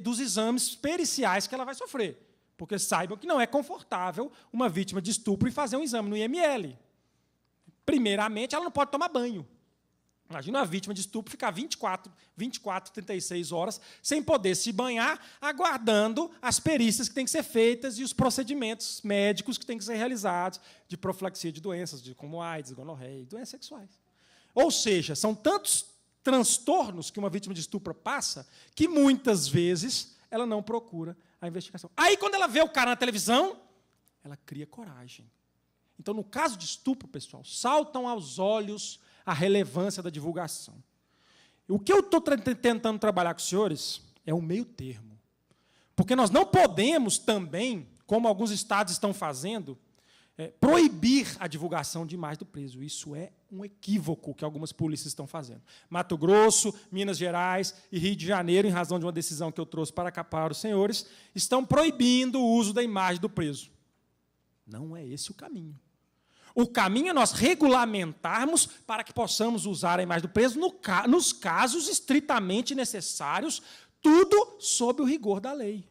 dos exames periciais que ela vai sofrer. Porque saibam que não é confortável uma vítima de estupro e fazer um exame no IML. Primeiramente, ela não pode tomar banho. Imagina uma vítima de estupro ficar 24, 36 horas sem poder se banhar, aguardando as perícias que têm que ser feitas e os procedimentos médicos que têm que ser realizados de profilaxia de doenças, como AIDS, gonorreia e doenças sexuais. Ou seja, são tantos transtornos que uma vítima de estupro passa que, muitas vezes, ela não procura a investigação. Aí, quando ela vê o cara na televisão, ela cria coragem. Então, no caso de estupro, pessoal, saltam aos olhos a relevância da divulgação. O que eu estou tentando trabalhar com os senhores é um meio termo. Porque nós não podemos também, como alguns estados estão fazendo, proibir a divulgação de imagem do preso. Isso é um equívoco que algumas polícias estão fazendo. Mato Grosso, Minas Gerais e Rio de Janeiro, em razão de uma decisão que eu trouxe para cá para os senhores, estão proibindo o uso da imagem do preso. Não é esse o caminho. O caminho é nós regulamentarmos para que possamos usar a imagem do preso nos casos estritamente necessários, tudo sob o rigor da lei.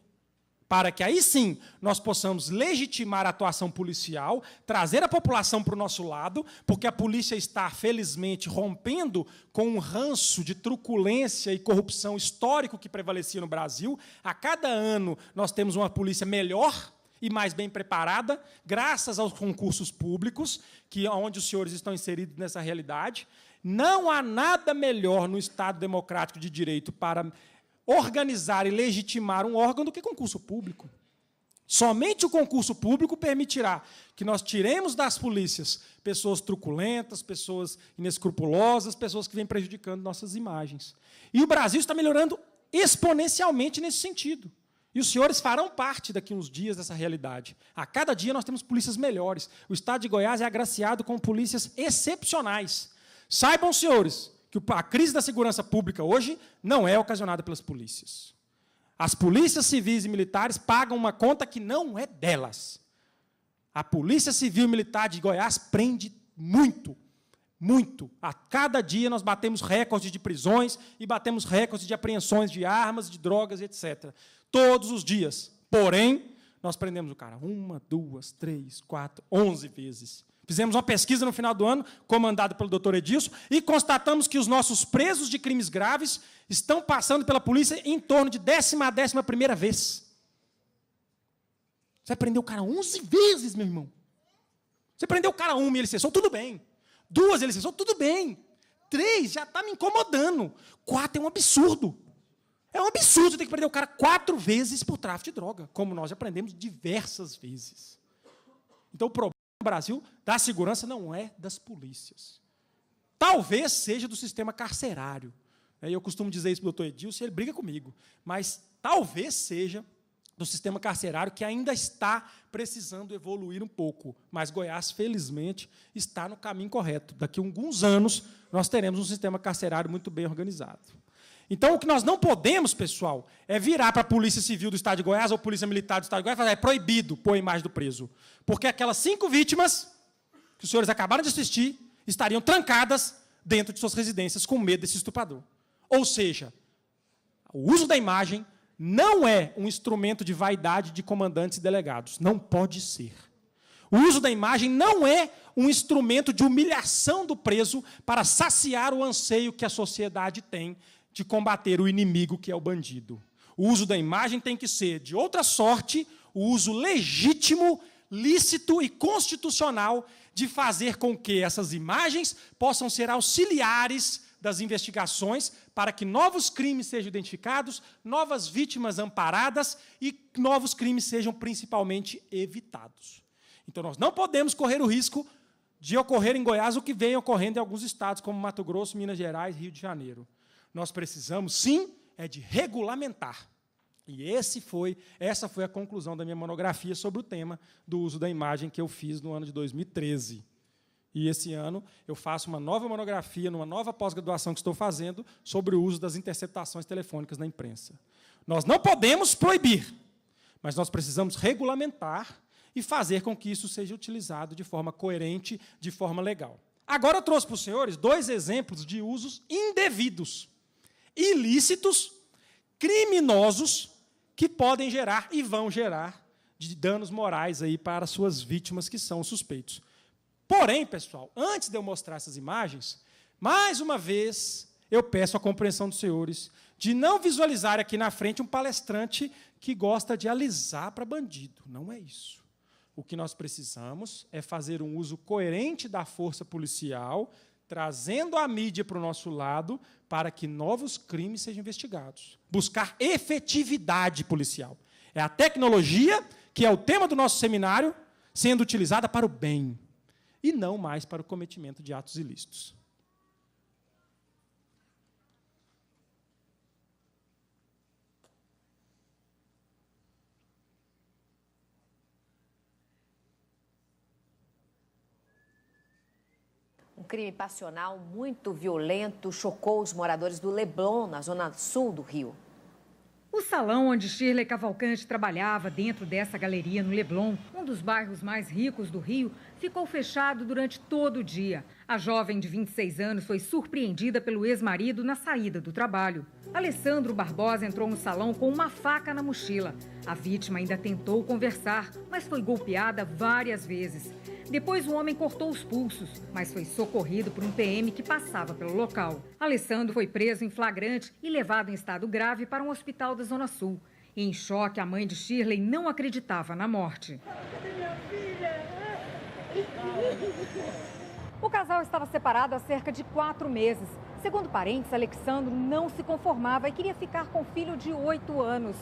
Para que aí sim nós possamos legitimar a atuação policial, trazer a população para o nosso lado, porque a polícia está, felizmente, rompendo com um ranço de truculência e corrupção histórico que prevalecia no Brasil. A cada ano nós temos uma polícia melhor e mais bem preparada, graças aos concursos públicos, onde os senhores estão inseridos nessa realidade. Não há nada melhor no Estado democrático de direito para organizar e legitimar um órgão do que concurso público. Somente o concurso público permitirá que nós tiremos das polícias pessoas truculentas, pessoas inescrupulosas, pessoas que vêm prejudicando nossas imagens. E o Brasil está melhorando exponencialmente nesse sentido. E os senhores farão parte daqui a uns dias dessa realidade. A cada dia nós temos polícias melhores. O Estado de Goiás é agraciado com polícias excepcionais. Saibam, senhores, que a crise da segurança pública hoje não é ocasionada pelas polícias. As polícias civis e militares pagam uma conta que não é delas. A Polícia Civil e Militar de Goiás prende muito, muito. A cada dia nós batemos recordes de prisões e batemos recordes de apreensões de armas, de drogas, etc. Todos os dias. Porém, nós prendemos o cara 1, 2, 3, 4, 11 vezes. Fizemos uma pesquisa no final do ano, comandada pelo doutor Edilson, e constatamos que os nossos presos de crimes graves estão passando pela polícia em torno de 10ª a 11ª vez. Você prendeu o cara 11 vezes, meu irmão. Você prendeu o cara 1 e ele cessou, tudo bem. 2 ele cessou, tudo bem. 3 já está me incomodando. 4 é um absurdo. É um absurdo ter que prender o cara 4 vezes por tráfico de droga, como nós já aprendemos diversas vezes. Então, o problema no Brasil da segurança não é das polícias. Talvez seja do sistema carcerário. Eu costumo dizer isso para o doutor Edilson, ele briga comigo. Mas talvez seja do sistema carcerário que ainda está precisando evoluir um pouco. Mas Goiás, felizmente, está no caminho correto. Daqui a alguns anos, nós teremos um sistema carcerário muito bem organizado. Então, o que nós não podemos, pessoal, é virar para a Polícia Civil do Estado de Goiás ou Polícia Militar do Estado de Goiás e falar: é proibido pôr a imagem do preso. Porque aquelas 5 vítimas que os senhores acabaram de assistir estariam trancadas dentro de suas residências com medo desse estuprador. Ou seja, o uso da imagem não é um instrumento de vaidade de comandantes e delegados. Não pode ser. O uso da imagem não é um instrumento de humilhação do preso para saciar o anseio que a sociedade tem de combater o inimigo, que é o bandido. O uso da imagem tem que ser, de outra sorte, o uso legítimo, lícito e constitucional de fazer com que essas imagens possam ser auxiliares das investigações para que novos crimes sejam identificados, novas vítimas amparadas e novos crimes sejam principalmente evitados. Então, nós não podemos correr o risco de ocorrer em Goiás o que vem ocorrendo em alguns estados, como Mato Grosso, Minas Gerais, Rio de Janeiro. Nós precisamos, sim, de regulamentar. E essa foi a conclusão da minha monografia sobre o tema do uso da imagem que eu fiz no ano de 2013. E esse ano eu faço uma nova monografia, numa nova pós-graduação que estou fazendo, sobre o uso das interceptações telefônicas na imprensa. Nós não podemos proibir, mas nós precisamos regulamentar e fazer com que isso seja utilizado de forma coerente, de forma legal. Agora eu trouxe para os senhores 2 exemplos de usos indevidos, ilícitos, criminosos, que podem gerar e vão gerar de danos morais aí para suas vítimas, que são suspeitos. Porém, pessoal, antes de eu mostrar essas imagens, mais uma vez, eu peço a compreensão dos senhores de não visualizar aqui na frente um palestrante que gosta de alisar para bandido. Não é isso. O que nós precisamos é fazer um uso coerente da força policial, trazendo a mídia para o nosso lado, para que novos crimes sejam investigados. Buscar efetividade policial. É a tecnologia, que é o tema do nosso seminário, sendo utilizada para o bem, e não mais para o cometimento de atos ilícitos. Um crime passional muito violento chocou os moradores do Leblon, na zona sul do Rio. O salão onde Shirley Cavalcante trabalhava, dentro dessa galeria no Leblon, um dos bairros mais ricos do Rio, ficou fechado durante todo o dia. A jovem de 26 anos foi surpreendida pelo ex-marido na saída do trabalho. Alessandro Barbosa entrou no salão com uma faca na mochila. A vítima ainda tentou conversar, mas foi golpeada várias vezes. Depois, o homem cortou os pulsos, mas foi socorrido por um PM que passava pelo local. Alessandro foi preso em flagrante e levado em estado grave para um hospital da Zona Sul. E, em choque, a mãe de Shirley não acreditava na morte. O casal estava separado há cerca de 4 meses. Segundo parentes, Alessandro não se conformava e queria ficar com o filho de 8 anos.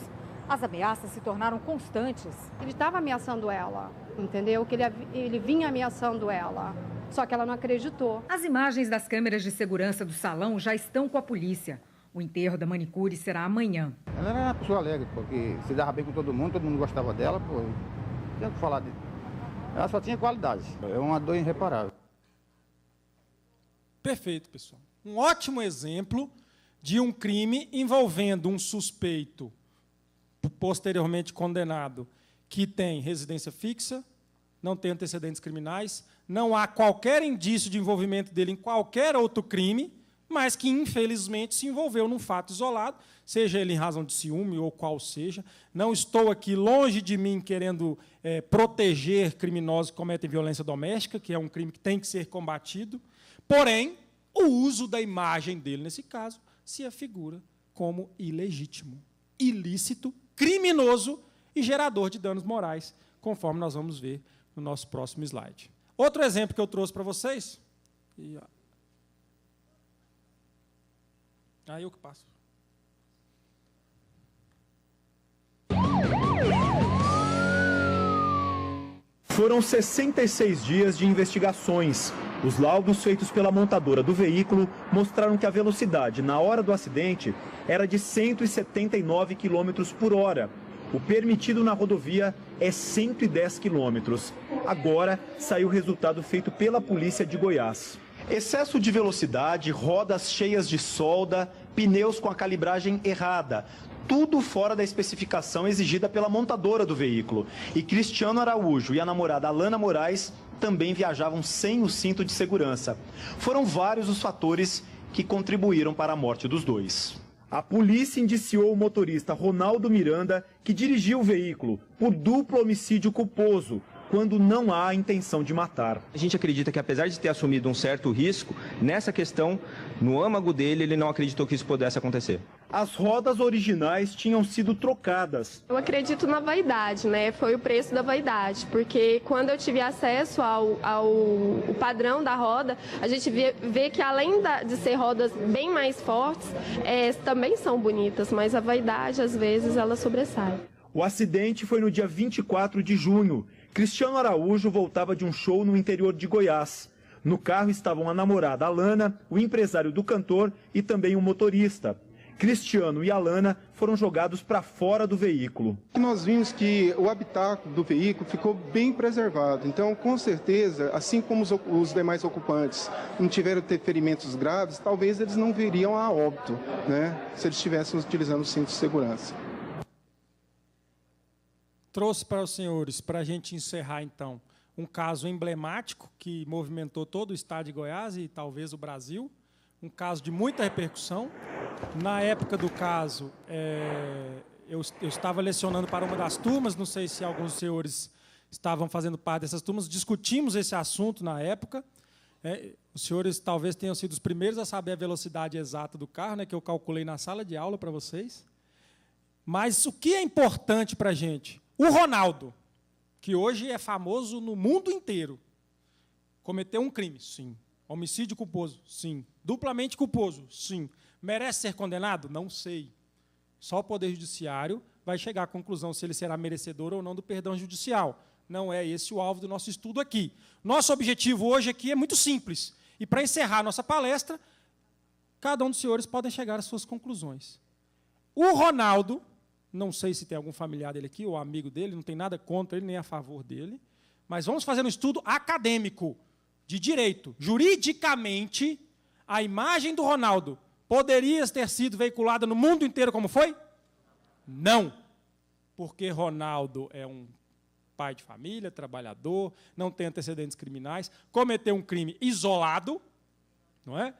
As ameaças se tornaram constantes. Ele estava ameaçando ela, entendeu? Que ele vinha ameaçando ela, só que ela não acreditou. As imagens das câmeras de segurança do salão já estão com a polícia. O enterro da manicure será amanhã. Ela era uma pessoa alegre, porque se dava bem com todo mundo gostava dela, pô. Não tinha o que falar dele. Ela só tinha qualidade. É uma dor irreparável. Perfeito, pessoal. Um ótimo exemplo de um crime envolvendo um suspeito posteriormente condenado, que tem residência fixa, não tem antecedentes criminais, não há qualquer indício de envolvimento dele em qualquer outro crime, mas que, infelizmente, se envolveu num fato isolado, seja ele em razão de ciúme ou qual seja. Não estou aqui longe de mim querendo proteger criminosos que cometem violência doméstica, que é um crime que tem que ser combatido, porém, o uso da imagem dele, nesse caso, se afigura como ilegítimo, ilícito, criminoso e gerador de danos morais, conforme nós vamos ver no nosso próximo slide. Outro exemplo que eu trouxe para vocês. Eu que passo. Foram 66 dias de investigações. Os laudos feitos pela montadora do veículo mostraram que a velocidade na hora do acidente era de 179 km por hora. O permitido na rodovia é 110 quilômetros. Agora saiu o resultado feito pela polícia de Goiás. Excesso de velocidade, rodas cheias de solda, pneus com a calibragem errada. Tudo fora da especificação exigida pela montadora do veículo. E Cristiano Araújo e a namorada Alana Moraes também viajavam sem o cinto de segurança. Foram vários os fatores que contribuíram para a morte dos dois. A polícia indiciou o motorista Ronaldo Miranda, que dirigiu o veículo, por duplo homicídio culposo, quando não há a intenção de matar. A gente acredita que, apesar de ter assumido um certo risco, nessa questão, no âmago dele, ele não acreditou que isso pudesse acontecer. As rodas originais tinham sido trocadas. Eu acredito na vaidade, né? Foi o preço da vaidade, porque quando eu tive acesso ao padrão da roda, a gente vê que além de ser rodas bem mais fortes, também são bonitas, mas a vaidade, às vezes, ela sobressai. O acidente foi no dia 24 de junho. Cristiano Araújo voltava de um show no interior de Goiás. No carro estavam a namorada Alana, o empresário do cantor e também o motorista. Cristiano e Alana foram jogados para fora do veículo. Nós vimos que o habitat do veículo ficou bem preservado. Então, com certeza, assim como os demais ocupantes não tiveram ferimentos graves, talvez eles não viriam a óbito, né, se eles estivessem utilizando o cinto de segurança. Trouxe para os senhores, para a gente encerrar, então, um caso emblemático que movimentou todo o estado de Goiás e talvez o Brasil, um caso de muita repercussão. Na época do caso, eu estava lecionando para uma das turmas, não sei se alguns senhores estavam fazendo parte dessas turmas, discutimos esse assunto na época. Os senhores talvez tenham sido os primeiros a saber a velocidade exata do carro, né, que eu calculei na sala de aula para vocês. Mas o que é importante para a gente? O Ronaldo, que hoje é famoso no mundo inteiro, cometeu um crime? Sim. Homicídio culposo? Sim. Duplamente culposo? Sim. Merece ser condenado? Não sei. Só o Poder Judiciário vai chegar à conclusão se ele será merecedor ou não do perdão judicial. Não é esse o alvo do nosso estudo aqui. Nosso objetivo hoje aqui é muito simples. E, para encerrar nossa palestra, cada um dos senhores pode chegar às suas conclusões. O Ronaldo, não sei se tem algum familiar dele aqui ou amigo dele, não tem nada contra ele nem a favor dele, mas vamos fazer um estudo acadêmico de direito. Juridicamente, a imagem do Ronaldo poderia ter sido veiculada no mundo inteiro como foi? Não. Porque Ronaldo é um pai de família, trabalhador, não tem antecedentes criminais, cometeu um crime isolado, não é?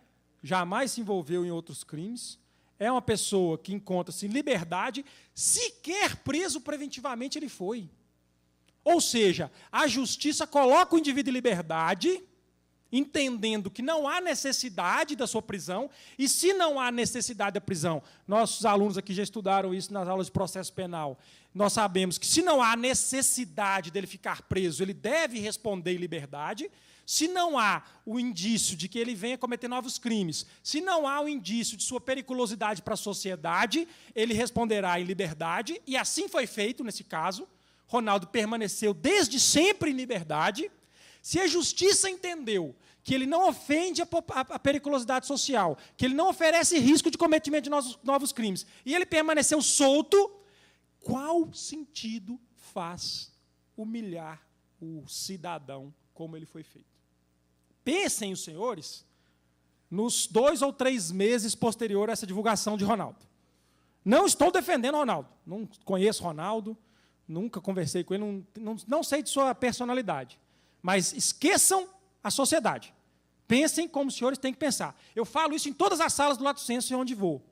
Jamais se envolveu em outros crimes. É uma pessoa que encontra-se em liberdade, sequer preso preventivamente ele foi. Ou seja, a justiça coloca o indivíduo em liberdade, entendendo que não há necessidade da sua prisão, e se não há necessidade da prisão, nossos alunos aqui já estudaram isso nas aulas de processo penal, nós sabemos que se não há necessidade dele ficar preso, ele deve responder em liberdade. Se não há o indício de que ele venha cometer novos crimes, se não há o indício de sua periculosidade para a sociedade, ele responderá em liberdade, e assim foi feito nesse caso. Ronaldo permaneceu desde sempre em liberdade. Se a justiça entendeu que ele não ofende a periculosidade social, que ele não oferece risco de cometimento de novos crimes, e ele permaneceu solto, qual sentido faz humilhar o cidadão como ele foi feito? Pensem os senhores nos 2 ou 3 meses posterior a essa divulgação de Ronaldo. Não estou defendendo Ronaldo, não conheço Ronaldo, nunca conversei com ele, não sei de sua personalidade. Mas esqueçam a sociedade. Pensem como os senhores têm que pensar. Eu falo isso em todas as salas do Lato Senso onde vou.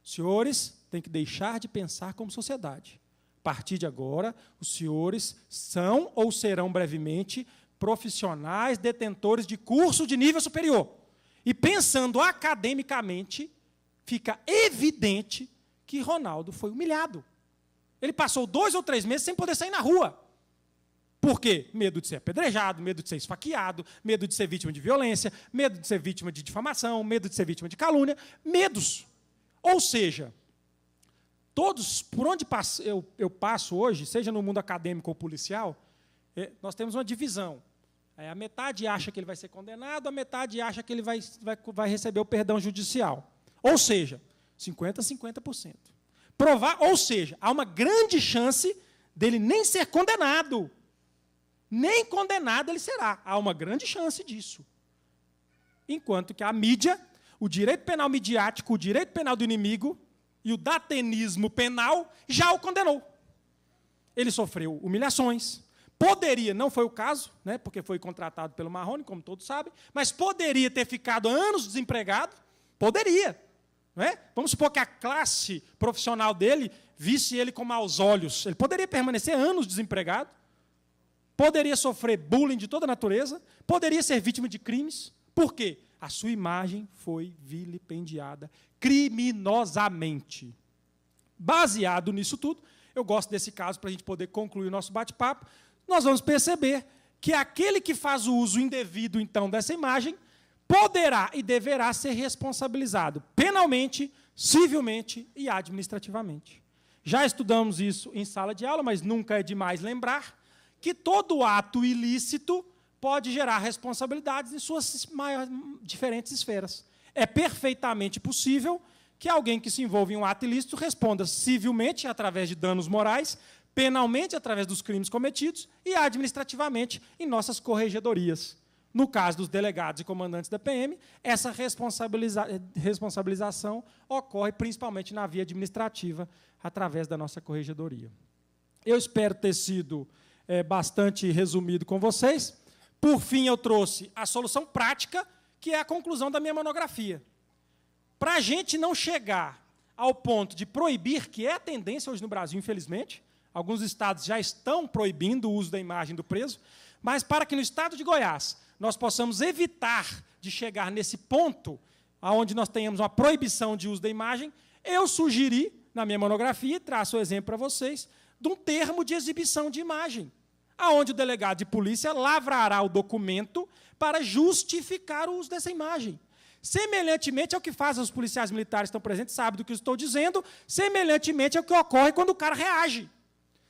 Os senhores têm que deixar de pensar como sociedade. A partir de agora, os senhores são ou serão brevemente profissionais detentores de curso de nível superior. E pensando academicamente, fica evidente que Ronaldo foi humilhado. Ele passou 2 ou 3 meses sem poder sair na rua. Por quê? Medo de ser apedrejado, medo de ser esfaqueado, medo de ser vítima de violência, medo de ser vítima de difamação, medo de ser vítima de calúnia, medos. Ou seja, todos, por onde eu passo hoje, seja no mundo acadêmico ou policial, nós temos uma divisão. A metade acha que ele vai ser condenado, a metade acha que ele vai receber o perdão judicial. Ou seja, 50% a 50%. provar, ou seja, há uma grande chance dele nem ser condenado. Nem condenado ele será. Há uma grande chance disso. Enquanto que a mídia, o direito penal midiático, o direito penal do inimigo e o datenismo penal já o condenou. Ele sofreu humilhações. Poderia, não foi o caso, né, porque foi contratado pelo Marrone, como todos sabem, mas poderia ter ficado anos desempregado. Poderia. Não é? Vamos supor que a classe profissional dele visse ele com maus olhos. Ele poderia permanecer anos desempregado. Poderia sofrer bullying de toda natureza. Poderia ser vítima de crimes. Por quê? A sua imagem foi vilipendiada criminosamente. Baseado nisso tudo, eu gosto desse caso para a gente poder concluir o nosso bate-papo, nós vamos perceber que aquele que faz o uso indevido, então, dessa imagem, poderá e deverá ser responsabilizado penalmente, civilmente e administrativamente. Já estudamos isso em sala de aula, mas nunca é demais lembrar que todo ato ilícito pode gerar responsabilidades em suas diferentes esferas. É perfeitamente possível que alguém que se envolve em um ato ilícito responda civilmente, através de danos morais, penalmente, através dos crimes cometidos, e administrativamente, em nossas corregedorias. No caso dos delegados e comandantes da PM, essa responsabilização ocorre principalmente na via administrativa, através da nossa corregedoria. Eu espero ter sido bastante resumido com vocês. Por fim, eu trouxe a solução prática, que é a conclusão da minha monografia. Para a gente não chegar ao ponto de proibir, que é a tendência hoje no Brasil, infelizmente, alguns estados já estão proibindo o uso da imagem do preso, mas para que no estado de Goiás nós possamos evitar de chegar nesse ponto, onde nós tenhamos uma proibição de uso da imagem, eu sugeri, na minha monografia, traço o exemplo para vocês, de um termo de exibição de imagem, aonde o delegado de polícia lavrará o documento para justificar o uso dessa imagem. Semelhantemente ao que fazem os policiais militares que estão presentes, sabem do que eu estou dizendo, semelhantemente ao que ocorre quando o cara reage.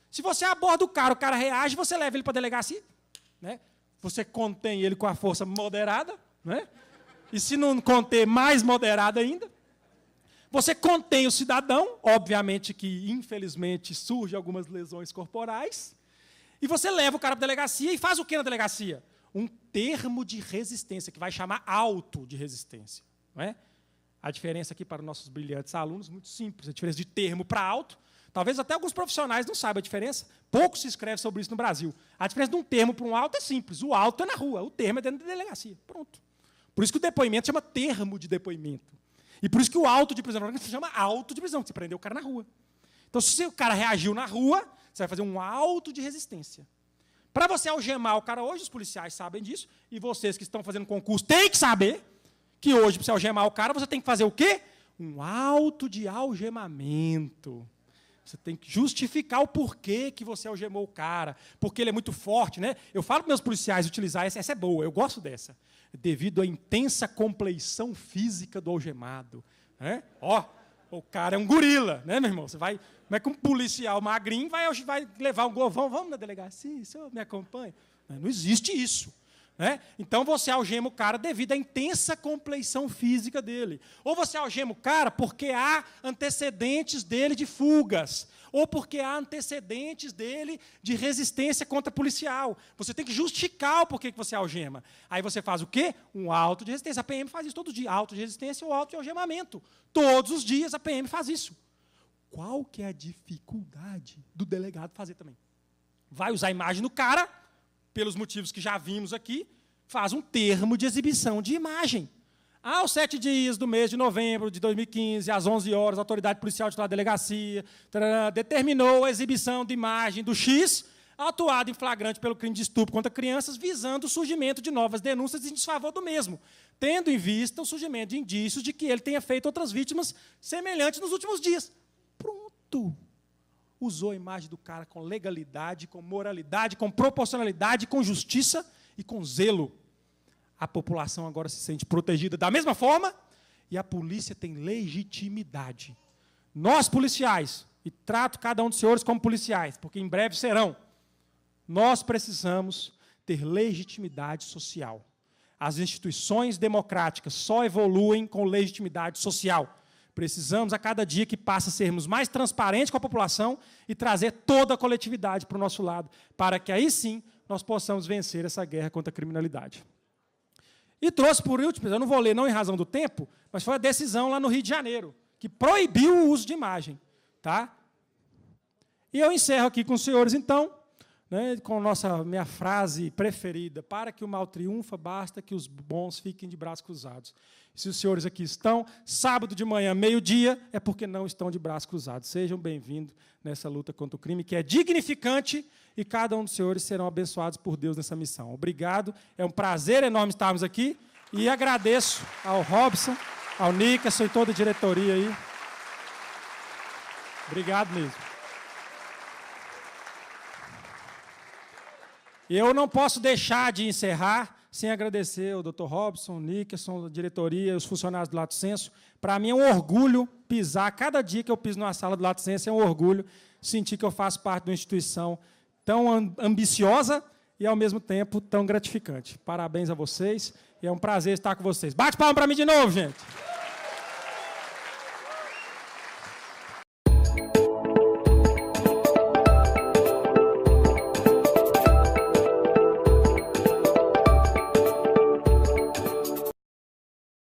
Se você aborda o cara reage, você leva ele para a delegacia, né? Você contém ele com a força moderada, né? E se não conter, mais moderada ainda. Você contém o cidadão, obviamente que, infelizmente, surgem algumas lesões corporais, e você leva o cara para a delegacia e faz o que na delegacia? Um termo de resistência, que vai chamar auto de resistência. Não é? A diferença aqui para os nossos brilhantes alunos, muito simples, a diferença de termo para auto. Talvez até alguns profissionais não saibam a diferença. Pouco se escreve sobre isso no Brasil. A diferença de um termo para um auto é simples. O auto é na rua, o termo é dentro da delegacia. Pronto. Por isso que o depoimento chama termo de depoimento. E por isso que o auto de prisão se chama auto de prisão, que você prendeu o cara na rua. Então, se o cara reagiu na rua, você vai fazer um auto de resistência. Para você algemar o cara hoje, os policiais sabem disso, e vocês que estão fazendo concurso têm que saber que hoje, para você algemar o cara, você tem que fazer o quê? Um auto de algemamento. Você tem que justificar o porquê que você algemou o cara, porque ele é muito forte, né? Eu falo para meus policiais utilizar essa é boa, eu gosto dessa. Devido à intensa compleição física do algemado. Né? Ó, o cara é um gorila, né, meu irmão? Você vai, como é que um policial magrinho vai levar um govão? Vamos na delegacia, o senhor me acompanha? Não existe isso. Né? Então você algema o cara devido à intensa compleição física dele. Ou você algema o cara porque há antecedentes dele de fugas. Ou porque há antecedentes dele de resistência contra policial. Você tem que justificar o porquê que você algema. Aí você faz o quê? Um auto de resistência. A PM faz isso todo dia. Auto de resistência ou auto de algemamento. Todos os dias a PM faz isso. Qual que é a dificuldade do delegado fazer também? Vai usar a imagem do cara, pelos motivos que já vimos aqui, faz um termo de exibição de imagem. Aos 7 dias do mês de novembro de 2015, às 11 horas, a autoridade policial titular da delegacia determinou a exibição de imagem do X, atuado em flagrante pelo crime de estupro contra crianças, visando o surgimento de novas denúncias em desfavor do mesmo, tendo em vista o surgimento de indícios de que ele tenha feito outras vítimas semelhantes nos últimos dias. Pronto. Usou a imagem do cara com legalidade, com moralidade, com proporcionalidade, com justiça e com zelo. A população agora se sente protegida da mesma forma e a polícia tem legitimidade. Nós, policiais, e trato cada um dos senhores como policiais, porque em breve serão, nós precisamos ter legitimidade social. As instituições democráticas só evoluem com legitimidade social. Precisamos, a cada dia que passa, sermos mais transparentes com a população e trazer toda a coletividade para o nosso lado, para que aí sim nós possamos vencer essa guerra contra a criminalidade. E trouxe por último, eu não vou ler não em razão do tempo, mas foi a decisão lá no Rio de Janeiro, que proibiu o uso de imagem. Tá? E eu encerro aqui com os senhores, então, né, com minha frase preferida: para que o mal triunfa, basta que os bons fiquem de braços cruzados. Se os senhores aqui estão, sábado de manhã, meio-dia, é porque não estão de braços cruzados. Sejam bem-vindos nessa luta contra o crime, que é dignificante, e cada um dos senhores serão abençoados por Deus nessa missão. Obrigado, é um prazer enorme estarmos aqui, e agradeço ao Robson, ao Nickerson e toda a diretoria aí. Obrigado mesmo. Eu não posso deixar de encerrar sem agradecer ao Dr. Robson, Nickerson, a diretoria, os funcionários do Lato Senso. Para mim é um orgulho pisar, cada dia que eu piso numa sala do Lato Senso, é um orgulho sentir que eu faço parte de uma instituição tão ambiciosa e, ao mesmo tempo, tão gratificante. Parabéns a vocês, e é um prazer estar com vocês. Bate palma para mim de novo, gente!